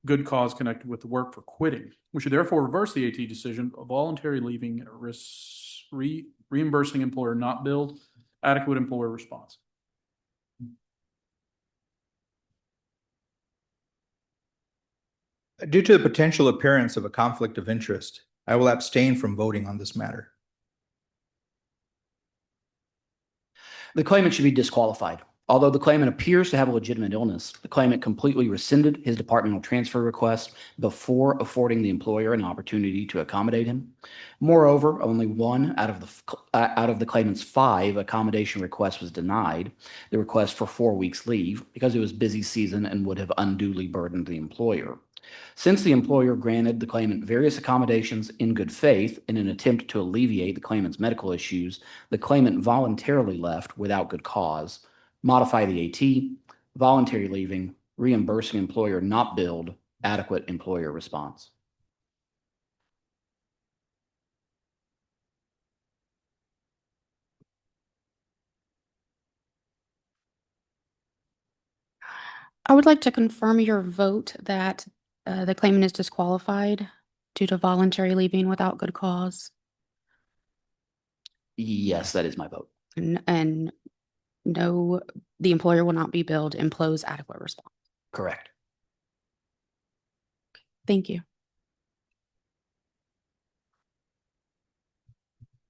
good cause connected with the work for quitting. We should therefore reverse the AT decision of voluntary leaving, reimbursing employer not billed, adequate employer response. Due to the potential appearance of a conflict of interest, I will abstain from voting on this matter. The claimant should be disqualified. Although the claimant appears to have a legitimate illness, the claimant completely rescinded his departmental transfer request before affording the employer an opportunity to accommodate him. Moreover, only one out of the claimant's 5 accommodation requests was denied, the request for 4 weeks leave, because it was busy season and would have unduly burdened the employer. Since the employer granted the claimant various accommodations in good faith in an attempt to alleviate the claimant's medical issues, the claimant voluntarily left without good cause. Modify the AT, voluntary leaving, reimbursing employer not billed, adequate employer response. I would like to confirm your vote that the claimant is disqualified. due to voluntary leaving without good cause. Yes, that is my vote. And no, the employer will not be billed, employs adequate response. Correct. Thank you.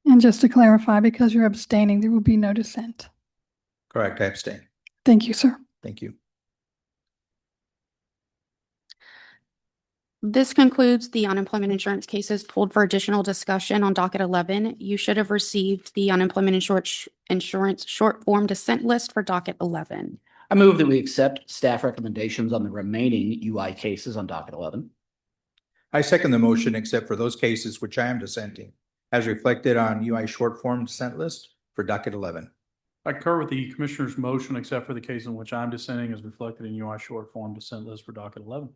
And just to clarify, because you're abstaining, there will be no dissent. Correct, I abstain. Thank you, sir. Thank you. This concludes the unemployment insurance cases pulled for additional discussion on docket 11. You should have received the unemployment insurance short form dissent list for docket 11. I move that we accept staff recommendations on the remaining UI cases on docket 11. I second the motion except for those cases which I am dissenting, as reflected on UI short form dissent list for docket 11. I concur with the Commissioner's motion, except for the case in which I'm dissenting, as reflected in UI short form dissent list for docket 11.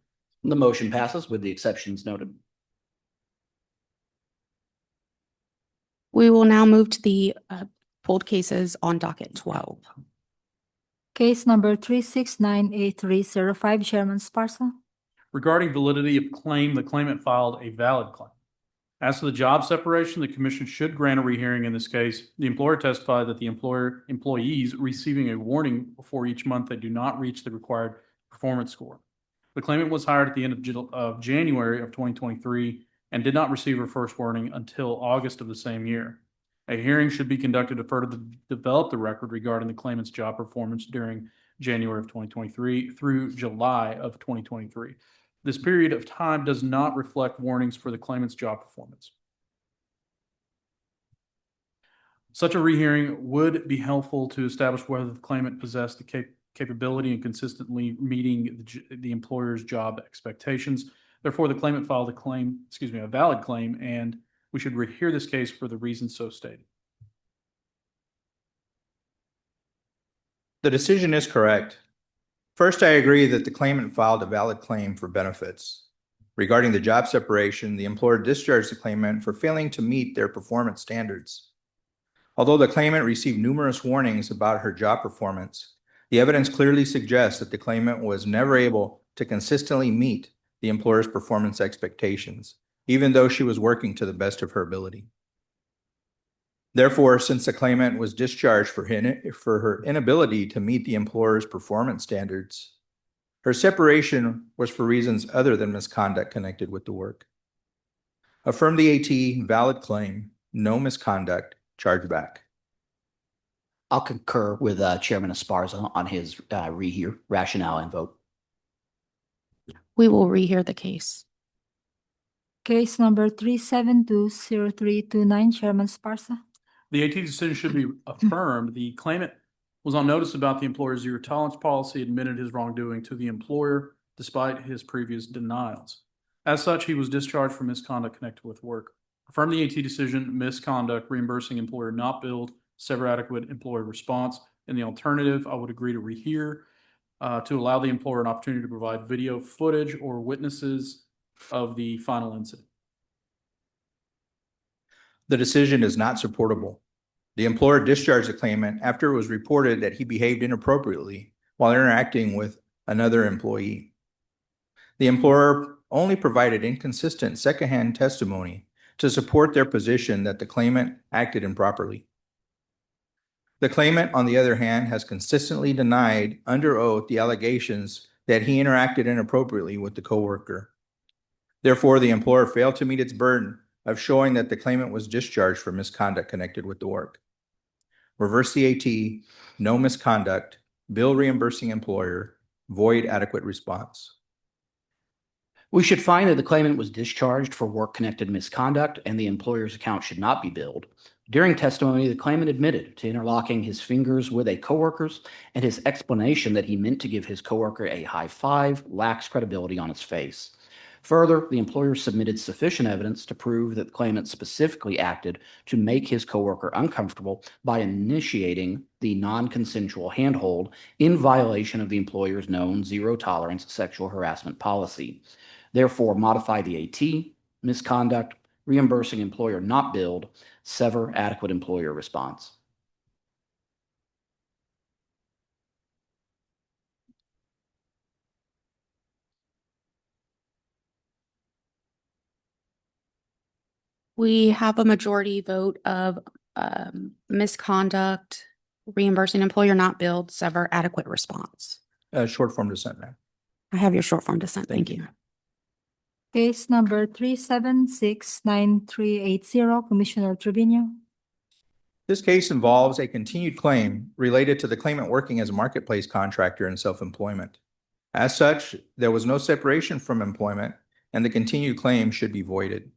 The motion passes with the exceptions noted. We will now move to the pulled cases on docket 12. Case number 3698305, Chairman Sparsa. Regarding validity of claim, the claimant filed a valid claim. As to the job separation, the Commission should grant a rehearing in this case. The employer testified that the employees receiving a warning before each month they do not reach the required performance score. The claimant was hired at the end of January of 2023 and did not receive her first warning until August of the same year. A hearing should be conducted to further develop the record regarding the claimant's job performance during January of 2023 through July of 2023. This period of time does not reflect warnings for the claimant's job performance. Such a rehearing would be helpful to establish whether the claimant possessed the capability and consistently meeting the employer's job expectations. Therefore, the claimant filed a valid claim, and we should rehear this case for the reasons so stated. The decision is correct. First, I agree that the claimant filed a valid claim for benefits. Regarding the job separation, the employer discharged the claimant for failing to meet their performance standards. Although the claimant received numerous warnings about her job performance, the evidence clearly suggests that the claimant was never able to consistently meet the employer's performance expectations, even though she was working to the best of her ability. Therefore, since the claimant was discharged for her inability to meet the employer's performance standards, her separation was for reasons other than misconduct connected with the work. Affirm the AT, valid claim, no misconduct, charge back. I'll concur with Chairman Esparza on his rehear rationale and vote. We will rehear the case. Case number 3720329, Chairman Sparsa. The AT decision should be affirmed. The claimant was on notice about the employer's zero tolerance policy, admitted his wrongdoing to the employer despite his previous denials. As such, he was discharged for misconduct connected with work. Affirm the AT decision, misconduct, reimbursing employer not billed, sever adequate employer response. In the alternative, I would agree to rehear to allow the employer an opportunity to provide video footage or witnesses of the final incident. The decision is not supportable. The employer discharged the claimant after it was reported that he behaved inappropriately while interacting with another employee. The employer only provided inconsistent secondhand testimony to support their position that the claimant acted improperly. The claimant, on the other hand, has consistently denied under oath the allegations that he interacted inappropriately with the coworker. Therefore, the employer failed to meet its burden of showing that the claimant was discharged for misconduct connected with the work. Reverse the AT, no misconduct, bill reimbursing employer, void adequate response. We should find that the claimant was discharged for work-connected misconduct and the employer's account should not be billed. During testimony, the claimant admitted to interlocking his fingers with a coworker's, and his explanation that he meant to give his coworker a high five lacks credibility on its face. Further, the employer submitted sufficient evidence to prove that the claimant specifically acted to make his coworker uncomfortable by initiating the non-consensual handhold in violation of the employer's known zero-tolerance sexual harassment policy. Therefore, modify the AT, misconduct, reimbursing employer not billed, sever adequate employer response. We have a majority vote of misconduct, reimbursing employer not billed, sever adequate response. Short form dissent, ma'am. I have your short form dissent. Thank Thank you. Case number 3769380, Commissioner Trevino. This case involves a continued claim related to the claimant working as a marketplace contractor in self-employment. As such, there was no separation from employment, and the continued claim should be voided.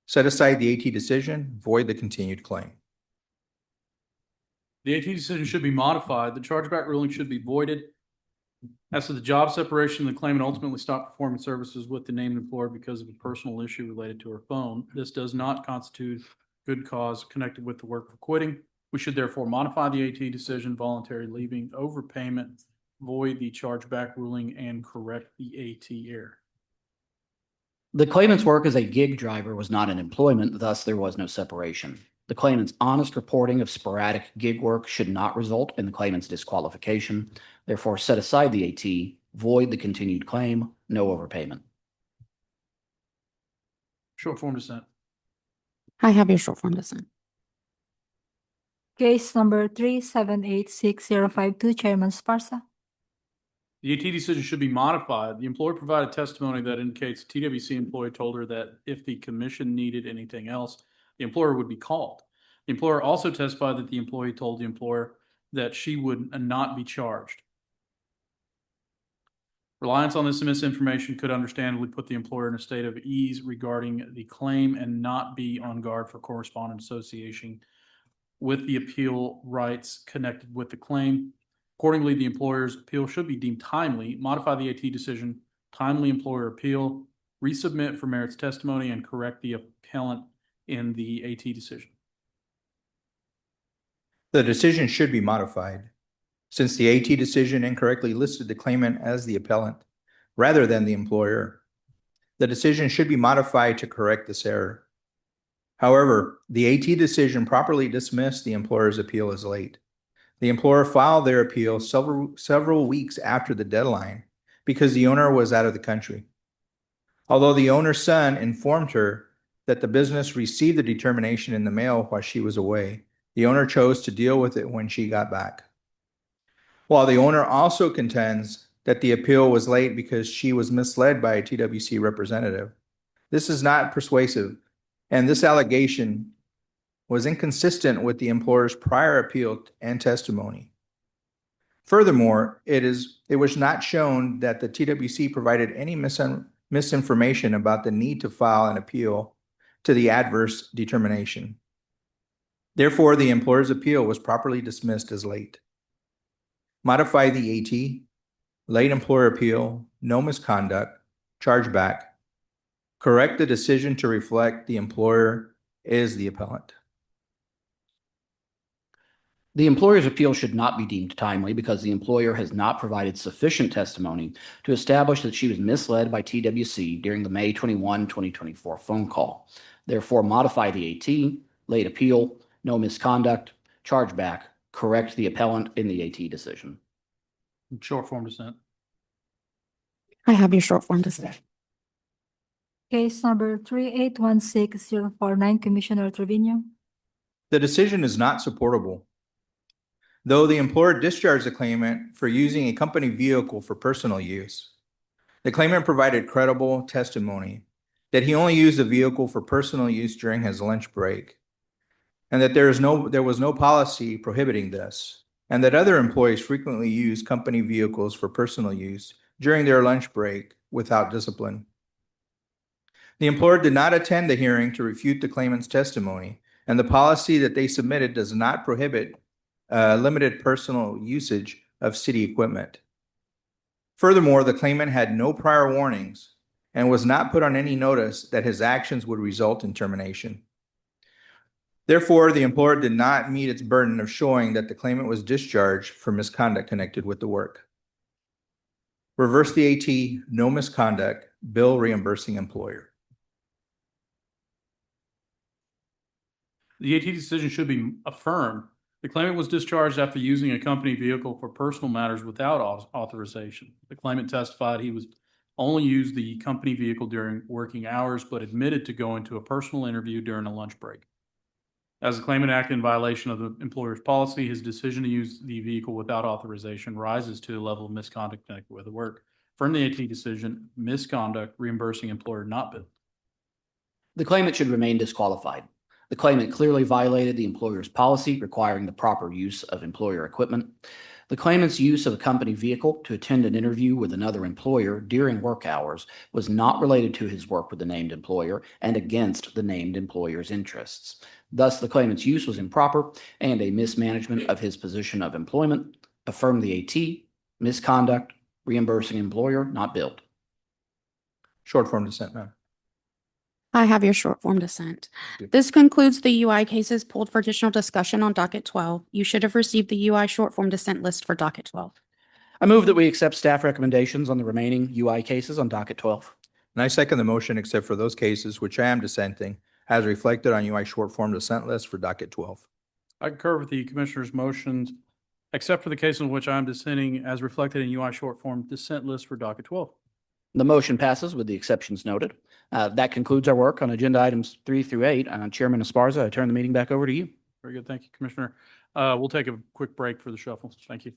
Set aside the AT decision, void the continued claim. The AT decision should be modified. The chargeback ruling should be voided. As to the job separation, the claimant ultimately stopped performing services with the named employer because of a personal issue related to her phone. This does not constitute good cause connected with the work for quitting. We should therefore modify the AT decision, voluntary leaving, overpayment, void the chargeback ruling, and correct the AT error. The claimant's work as a gig driver was not in employment, thus there was no separation. The claimant's honest reporting of sporadic gig work should not result in the claimant's disqualification. Therefore, set aside the AT, void the continued claim, no overpayment. Short form dissent. I have your short form dissent. Case number 3786052, Chairman Sparsa. The AT decision should be modified. The employer provided testimony that indicates the TWC employee told her that if the commission needed anything else, the employer would be called. The employer also testified that the employee told the employer that she would not be charged. Reliance on this misinformation could understandably put the employer in a state of ease regarding the claim and not be on guard for correspondent association with the appeal rights connected with the claim. Accordingly, the employer's appeal should be deemed timely. Modify the AT decision, timely employer appeal, resubmit for merits testimony, and correct the appellant in the AT decision. The decision should be modified. Since the AT decision incorrectly listed the claimant as the appellant rather than the employer, the decision should be modified to correct this error. However, the AT decision properly dismissed the employer's appeal as late. The employer filed their appeal several weeks after the deadline because the owner was out of the country. Although the owner's son informed her that the business received the determination in the mail while she was away, the owner chose to deal with it when she got back. While the owner also contends that the appeal was late because she was misled by a TWC representative, this is not persuasive, and this allegation was inconsistent with the employer's prior appeal and testimony. Furthermore, it was not shown that the TWC provided any misinformation about the need to file an appeal to the adverse determination. Therefore, the employer's appeal was properly dismissed as late. Modify the AT, late employer appeal, no misconduct, chargeback. Correct the decision to reflect the employer is the appellant. The employer's appeal should not be deemed timely because the employer has not provided sufficient testimony to establish that she was misled by TWC during the May 21, 2024 phone call. Therefore, modify the AT, late appeal, no misconduct, chargeback, correct the appellant in the AT decision. Short form dissent. I have your short form dissent. Case number 3816049, Commissioner Trevino. The decision is not supportable. Though the employer discharged the claimant for using a company vehicle for personal use, the claimant provided credible testimony that he only used the vehicle for personal use during his lunch break, and that there was no policy prohibiting this, and that other employees frequently use company vehicles for personal use during their lunch break without discipline. The employer did not attend the hearing to refute the claimant's testimony, and the policy that they submitted does not prohibit limited personal usage of city equipment. Furthermore, the claimant had no prior warnings and was not put on any notice that his actions would result in termination. Therefore, the employer did not meet its burden of showing that the claimant was discharged for misconduct connected with the work. Reverse the AT, no misconduct, bill reimbursing employer. The AT decision should be affirmed. The claimant was discharged after using a company vehicle for personal matters without authorization. The claimant testified he was only used the company vehicle during working hours, but admitted to going to a personal interview during a lunch break. As the claimant acted in violation of the employer's policy, his decision to use the vehicle without authorization rises to the level of misconduct connected with the work. From the AT decision, misconduct, reimbursing employer not billed. The claimant should remain disqualified. The claimant clearly violated the employer's policy requiring the proper use of employer equipment. The claimant's use of a company vehicle to attend an interview with another employer during work hours was not related to his work with the named employer and against the named employer's interests. Thus, the claimant's use was improper and a mismanagement of his position of employment. Affirm the AT, misconduct, reimbursing employer not billed. Short form dissent, ma'am. I have your short form dissent. This concludes the UI cases pulled for additional discussion on docket 12. You should have received the UI short form dissent list for docket 12. I move that we accept staff recommendations on the remaining UI cases on docket 12. And I second the motion except for those cases which I am dissenting as reflected on UI short form dissent list for docket 12. I concur with the Commissioner's motions, except for the case in which I am dissenting as reflected in UI short form dissent list for docket 12. The motion passes with the exceptions noted. That concludes our work on agenda items 3 through 8. Chairman Esparza, I turn the meeting back over to you. Very good. Thank you, Commissioner. We'll take a quick break for the shuffle. Thank you.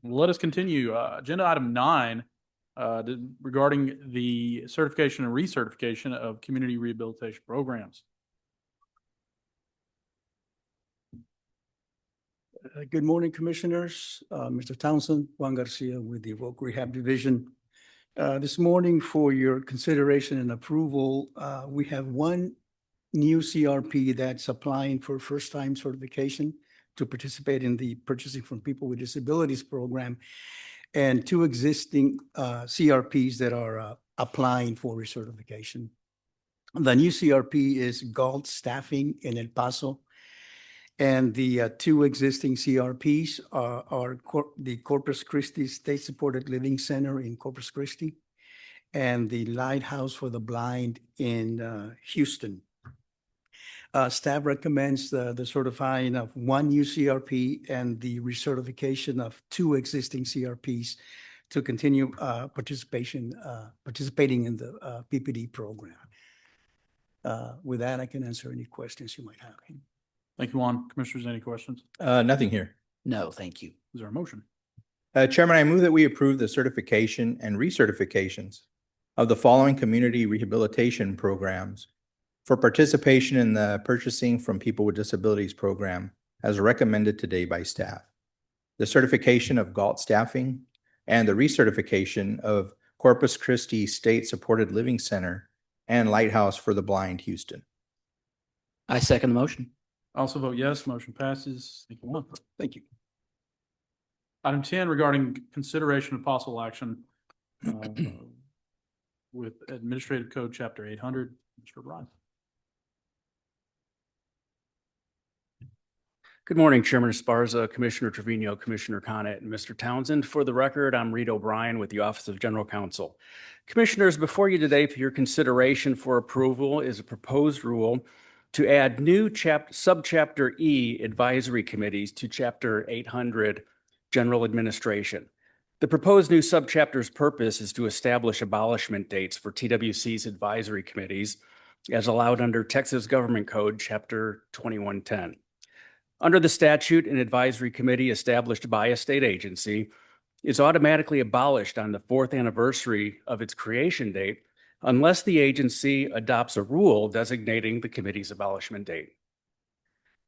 Let us continue. Agenda item 9 regarding the certification and recertification of community rehabilitation programs. Good morning, Commissioners. Mr. Townsend, Juan Garcia with the Voc Rehab Division. This morning for your consideration and approval, we have one new CRP that's applying for first-time certification to participate in the Purchasing from People with Disabilities program, and 2 existing CRPs that are applying for recertification. The new CRP is Galt Staffing in El Paso, and the 2 existing CRPs are the Corpus Christi State Supported Living Center in Corpus Christi and the Lighthouse for the Blind in Houston. Staff recommends the certifying of 1 new CRP and the recertification of 2 existing CRPs to continue participating in the PPD program. With that, I can answer any questions you might have. Thank you, Juan. Commissioners, any questions? Nothing here. No, thank you. Is there a motion? Chairman, I move that we approve the certification and recertifications of the following community rehabilitation programs for participation in the Purchasing from People with Disabilities program as recommended today by staff. The certification of Galt Staffing and the recertification of Corpus Christi State Supported Living Center and Lighthouse for the Blind, Houston. I second the motion. I also vote yes, motion passes. Thank you. Thank you. Item 10, regarding consideration of possible action with Administrative Code Chapter 800, Mr. Ryan. Good morning, Chairman Esparza, Commissioner Trevino, Commissioner Connett, and Mr. Townsend. For the record, I'm Reed O'Brien with the Office of General Counsel. Commissioners, before you today for your consideration for approval is a proposed rule to add new subchapter E advisory committees to Chapter 800 General Administration. The proposed new subchapter's purpose is to establish abolishment dates for TWC's advisory committees as allowed under Texas Government Code Chapter 2110. Under the statute, an advisory committee established by a state agency is automatically abolished on the 4th anniversary of its creation date unless the agency adopts a rule designating the committee's abolishment date.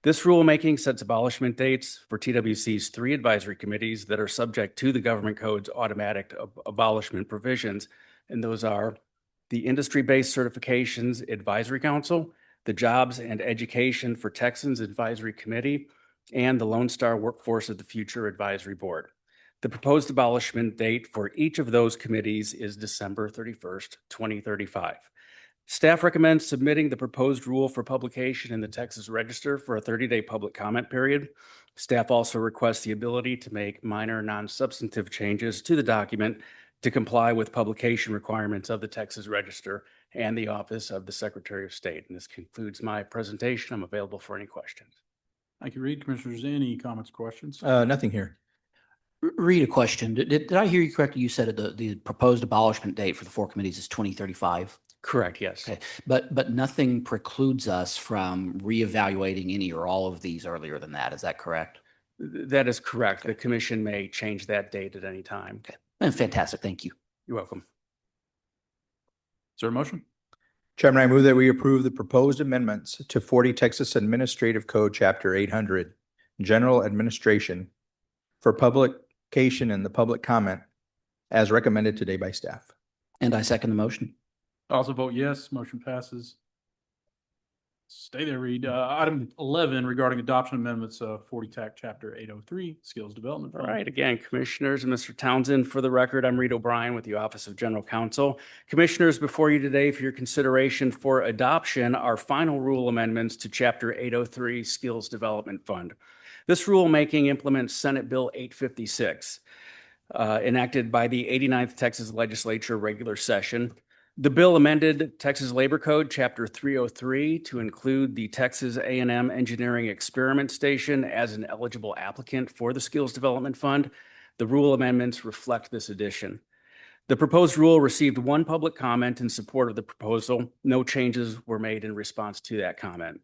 This rulemaking sets abolishment dates for TWC's 3 advisory committees that are subject to the Government Code's automatic abolishment provisions, and those are the Industry-Based Certifications Advisory Council, the Jobs and Education for Texans Advisory Committee, and the Lone Star Workforce of the Future Advisory Board. The proposed abolishment date for each of those committees is December 31st, 2035. Staff recommends submitting the proposed rule for publication in the Texas Register for a 30-day public comment period. Staff also requests the ability to make minor non-substantive changes to the document to comply with publication requirements of the Texas Register and the Office of the Secretary of State. And this concludes my presentation. I'm available for any questions. Thank you, Reed. Commissioners, any comments, questions? Nothing here. Read a question. Did I hear you correctly? You said the proposed abolishment date for the 4 committees is 2035. Correct, yes. Okay, but nothing precludes us from reevaluating any or all of these earlier than that. Is that correct? That is correct. The commission may change that date at any time. Okay, fantastic. Thank you. You're welcome. Is there a motion? Chairman, I move that we approve the proposed amendments to 40 Texas Administrative Code Chapter 800, General Administration, for publication in the public comment as recommended today by staff. And I second the motion. I also vote yes, motion passes. Stay there, Reed. Item 11, regarding adoption amendments, 40 TAC Chapter 803, Skills Development All Fund. right, again, Commissioners and Mr. Townsend, for the record, I'm Reed O'Brien with the Office of General Counsel. Commissioners, before you today for your consideration for adoption are final rule amendments to Chapter 803 Skills Development Fund. This rulemaking implements Senate Bill 856, enacted by the 89th Texas Legislature regular session. The bill amended Texas Labor Code Chapter 303 to include the Texas A&M Engineering Experiment Station as an eligible applicant for the Skills Development Fund. The rule amendments reflect this addition. The proposed rule received 1 public comment in support of the proposal. No changes were made in response to that comment.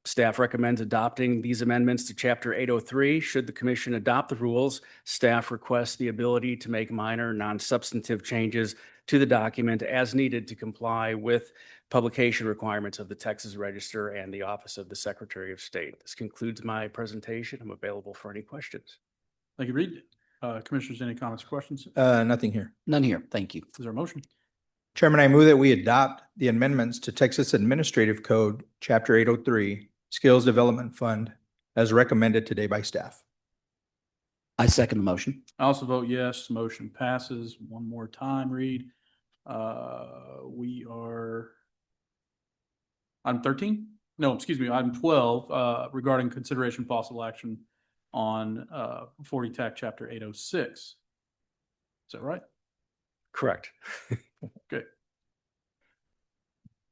Staff recommends adopting these amendments to Chapter 803. Should the Commission adopt the rules, staff requests the ability to make minor non-substantive changes to the document as needed to comply with publication requirements of the Texas Register and the Office of the Secretary of State. This concludes my presentation. I'm available for any questions. Thank you, Reed. Commissioners, any comments or questions? Nothing here. None here. Thank you. Is there a motion? Chairman, I move that we adopt the amendments to Texas Administrative Code Chapter 803, Skills Development Fund, as recommended today by staff. I second the motion. I also vote yes, motion passes. One more time, Reed. We are item 13? No, excuse me, item 12, regarding consideration possible action on 40 TAC Chapter 806. Is that right? Correct. Okay.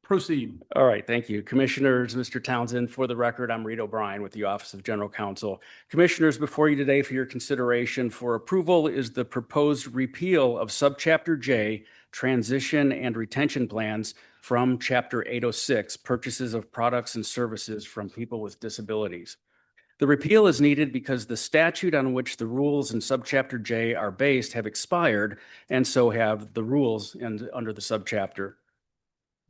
Proceed. All right, thank you. Commissioners, Mr. Townsend, for the record, I'm Reed O'Brien with the Office of General Counsel. Commissioners, before you today for your consideration for approval is the proposed repeal of Subchapter J, Transition and Retention Plans from Chapter 806, Purchases of Products and Services from People with Disabilities. The repeal is needed because the statute on which the rules in Subchapter J are based have expired, and so have the rules under the subchapter.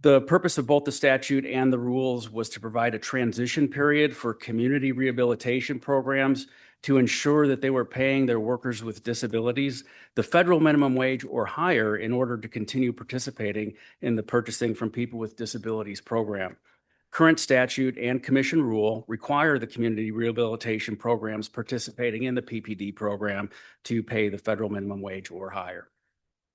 The purpose of both the statute and the rules was to provide a transition period for community rehabilitation programs to ensure that they were paying their workers with disabilities the federal minimum wage or higher in order to continue participating in the Purchasing from People with Disabilities program. Current statute and commission rule require the community rehabilitation programs participating in the PPD program to pay the federal minimum wage or higher.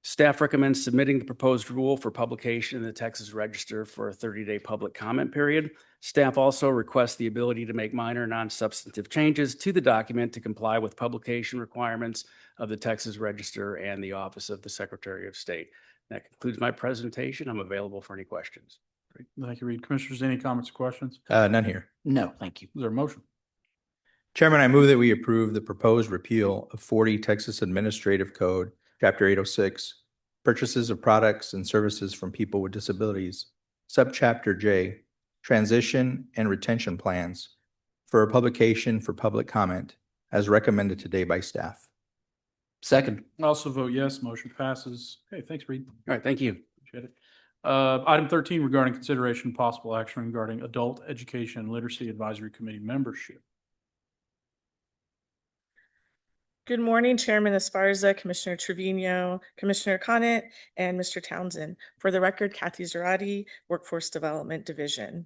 Staff recommends submitting the proposed rule for publication in the Texas Register for a 30-day public comment period. Staff also requests the ability to make minor non-substantive changes to the document to comply with publication requirements of the Texas Register and the Office of the Secretary of State. That concludes my presentation. I'm available for any questions. Great. Thank you, Reed. Commissioners, any comments or questions? None here. No, thank you. Is there a motion? Chairman, I move that we approve the proposed repeal of 40 Texas Administrative Code, Chapter 806, Purchases of Products and Services from People with Disabilities, Subchapter J, Transition and Retention Plans, for a publication for public comment, as recommended today by staff. Second. I also vote yes. Motion passes. Okay, thanks, Reed. All right, thank you. Appreciate it. Item 13 regarding consideration and possible action regarding Adult Education and Literacy Advisory Committee membership. Good morning, Chairman Esparza, Commissioner Trevino, Commissioner Connett, and Mr. Townsend. For the record, Kathy Zarate, Workforce Development Division.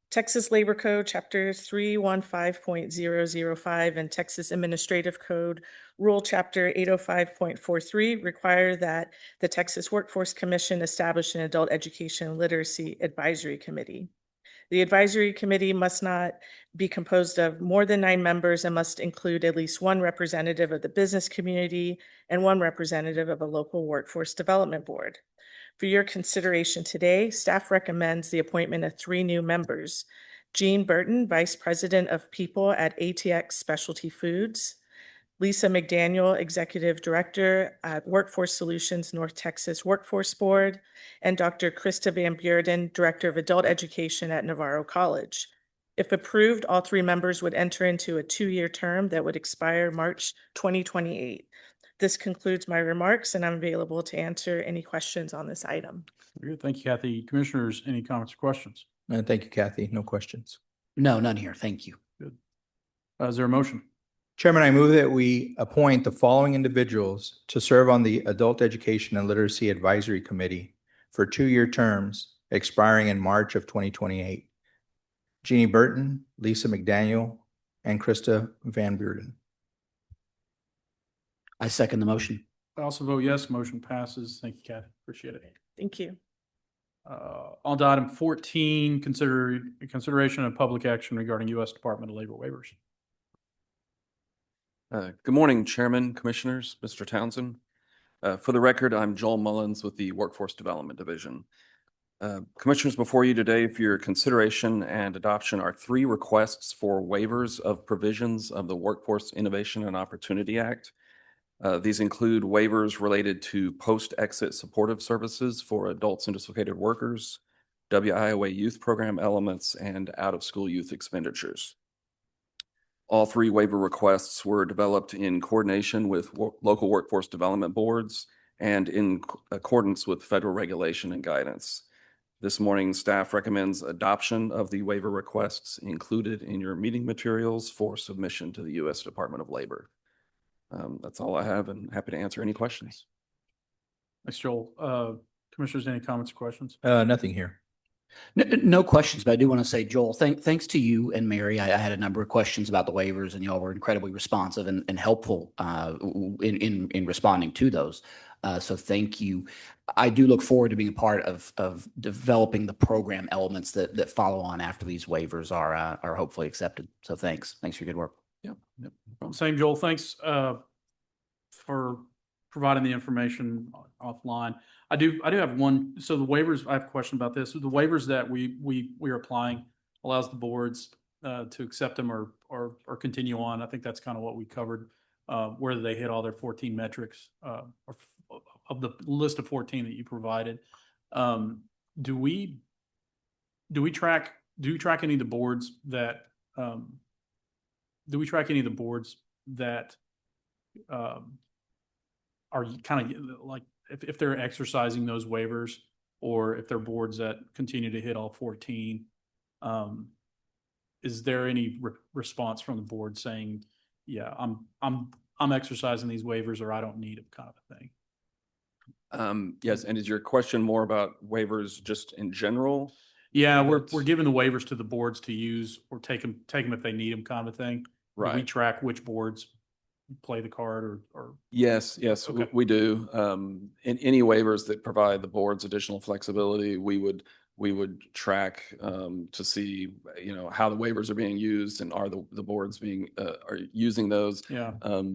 Texas Labor Code, Chapter 315.005 and Texas Administrative Code, Rule Chapter 805.43 require that the Texas Workforce Commission establish an Adult Education and Literacy Advisory Committee. The advisory committee must not be composed of more than 9 members and must include at least one representative of the business community and one representative of a local workforce development board. For your consideration today, staff recommends the appointment of 3 new members: Jean Burton, Vice President of People at ATX Specialty Foods; Lisa McDaniel, Executive Director at Workforce Solutions North Texas Workforce Board; and Dr. Krista Van Beurden, Director of Adult Education at Navarro College. If approved, all 3 members would enter into a 2-year term that would expire March 2028. This concludes my remarks, and I'm available to answer any questions on this item. Very good. Thank you, Kathy. Commissioners, any comments or questions? Thank you, Kathy. No questions. No, none here. Thank you. Good. Is there a motion? Chairman, I move that we appoint the following individuals to serve on the Adult Education and Literacy Advisory Committee for 2-year terms expiring in March of 2028. Jeannie Burton, Lisa McDaniel, and Krista Van Beurden. I second the motion. I also vote yes. Motion passes. Thank you, Kathy. Appreciate it. Thank you. On to item 14, consideration of public action regarding U.S. Department of Labor waivers. Good morning, Chairman, Commissioners, Mr. Townsend. For the record, I'm Joel Mullins with the Workforce Development Division. Commissioners, before you today for your consideration and adoption are 3 requests for waivers of provisions of the Workforce Innovation and Opportunity Act. These include waivers related to post-exit supportive services for adults and dislocated workers, WIOA youth program elements, and out-of-school youth expenditures. All 3 waiver requests were developed in coordination with local workforce development boards and in accordance with federal regulation and guidance. This morning, staff recommends adoption of the waiver requests included in your meeting materials for submission to the U.S. Department of Labor. That's all I have, and happy to answer any questions. Thanks, Joel. Commissioners, any comments or questions? Nothing here. No questions, but I do want to say, Joel, thanks to you and Mary. I had a number of questions about the waivers, and y'all were incredibly responsive and helpful in responding to those. So thank you. I do look forward to being a part of developing the program elements that follow on after these waivers are hopefully accepted. So thanks for your good work. Yep. Same, Joel. Thanks for providing the information offline. I do have one. So the waivers, I have a question about this. The waivers that we are applying allows the boards to accept them or continue on. I think that's kind of what we covered, whether they hit all their 14 metrics of the list of 14 that you provided. Do we track any of the boards that are kind of like if they're exercising those waivers, or if they're boards that continue to hit all 14, is there any response from the board saying, yeah, I'm exercising these waivers, or I don't need them, kind of a thing? Yes, and is your question more about waivers just in general? Yeah, we're That's- giving the waivers to the boards to use or take them if they need them, kind of a thing. Do we Right. track which boards play the card or Yes, Okay. we do. In any waivers that provide the boards additional flexibility, we would track to see, how the waivers are being used and are the boards are using those. yeah.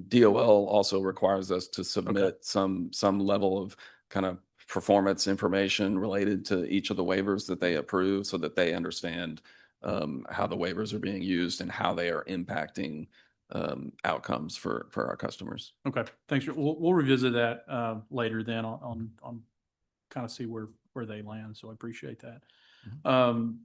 DOL also requires us to submit some level of kind of performance information related to each of the waivers that they approve so that they understand how the waivers are being used and how they are impacting outcomes for our customers. Okay, thanks. We'll revisit that later then on kind of see where they land. So I appreciate that.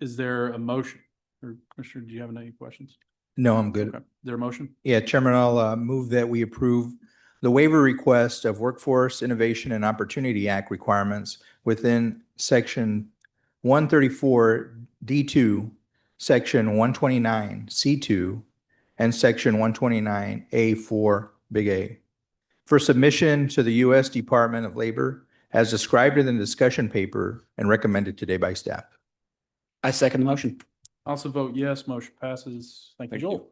Is there a motion? Or Commissioner, do you have any questions? No, I'm good. Okay. Is there a motion? Yeah, Chairman, I'll move that we approve the waiver request of Workforce Innovation and Opportunity Act requirements within Section 134 D2, Section 129 C2, and Section 129 A4 Big A for submission to the U.S. Department of Labor as described in the discussion paper and recommended today by staff. I second the motion. Also vote yes, motion passes. Thank you, Thank you. Joel.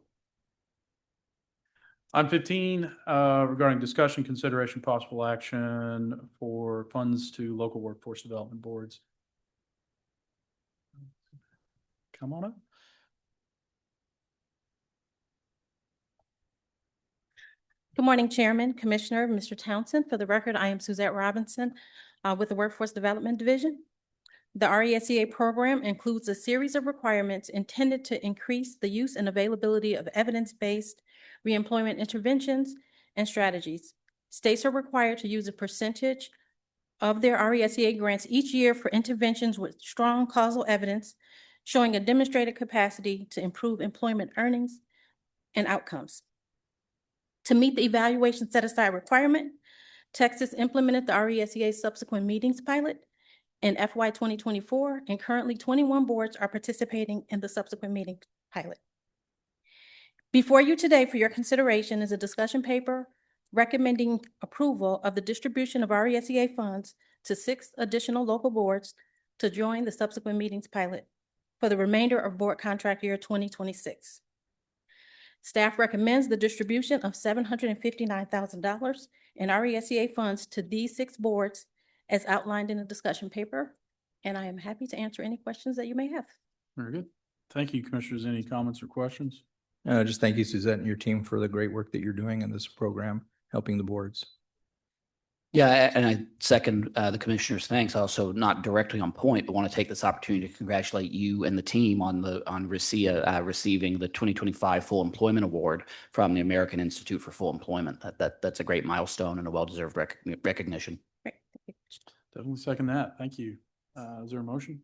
Item 15, regarding discussion, consideration, possible action for funds to local workforce development boards. Come on up. Good morning, Chairman, Commissioner, Mr. Townsend. For the record, I am Suzette Robinson with the Workforce Development Division. The RESEA program includes a series of requirements intended to increase the use and availability of evidence-based reemployment interventions and strategies. States are required to use a percentage of their RESEA grants each year for interventions with strong causal evidence showing a demonstrated capacity to improve employment earnings and outcomes. To meet the evaluation set-aside requirement, Texas implemented the RESEA subsequent meetings pilot in FY 2024, and currently 21 boards are participating in the subsequent meeting pilot. Before you today for your consideration is a discussion paper recommending approval of the distribution of RESEA funds to 6 additional local boards to join the subsequent meetings pilot for the remainder of board contract year 2026. Staff recommends the distribution of $759,000 in RESEA funds to these 6 boards as outlined in the discussion paper, and I am happy to answer any questions that you may have. Very good. Thank you, Commissioners. Any comments or questions? Just thank you, Suzette, and your team for the great work that you're doing in this program, helping the boards. Yeah, and I second the commissioner's thanks. Also, not directly on point, but want to take this opportunity to congratulate you and the team on RESEA receiving the 2025 Full Employment Award from the American Institute for Full Employment. That's a great milestone and a well-deserved recognition. Great. Definitely second that. Thank you. Is there a motion?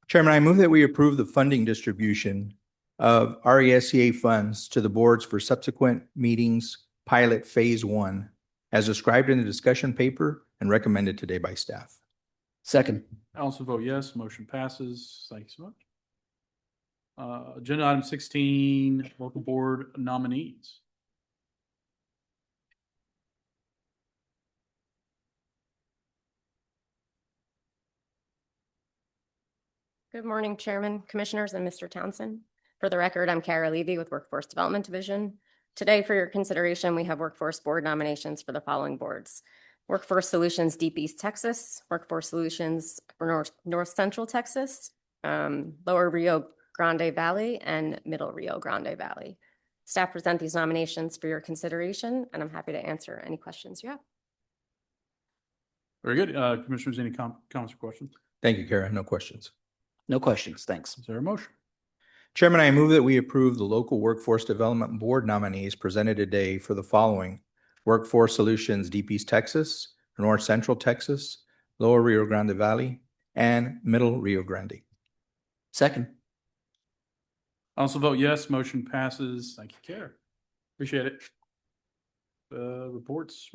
Chairman, I move that we approve the funding distribution of RESEA funds to the boards for subsequent meetings pilot phase 1 as described in the discussion paper and recommended today by staff. Second. I also vote yes, motion passes. Thank you so much. Agenda item 16, local board nominees. Good morning, Chairman, Commissioners, and Mr. Townsend. For the record, I'm Kara Levy with Workforce Development Division. Today, for your consideration, we have workforce board nominations for the following boards: Workforce Solutions Deep East Texas, Workforce Solutions for North Central Texas, Lower Rio Grande Valley, and Middle Rio Grande Valley. Staff present these nominations for your consideration, and I'm happy to answer any questions you have. Very good. Commissioners, any comments or questions? Thank you, Kara. No questions. No questions. Thanks. Is there a motion? Chairman, I move that we approve the local workforce development board nominees presented today for the following: Workforce Solutions Deep East Texas, North Central Texas, Lower Rio Grande Valley, and Middle Rio Grande. Second. I also vote yes, motion passes. Thank you, Kara. Appreciate it. Reports.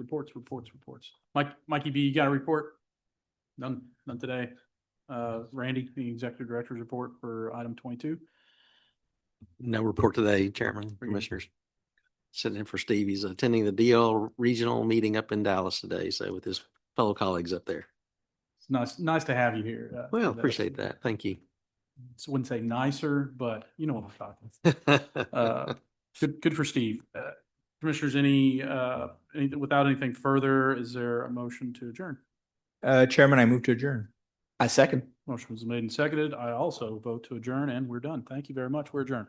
Mikey B, you got a report? None today. Randy, the executive director's report for item 22. No report today, Chairman, Commissioners. Sitting in for Steve. He's attending the DL regional meeting up in Dallas today, so with his fellow colleagues up there. It's nice to have you here. Well, appreciate that. Thank you. wouldn't say nicer, but you know what I'm talking. Good for Steve. Commissioners, without anything further, is there a motion to adjourn? Chairman, I move to adjourn. I second. Motion was made and seconded. I also vote to adjourn, and we're done. Thank you very much. We're adjourned.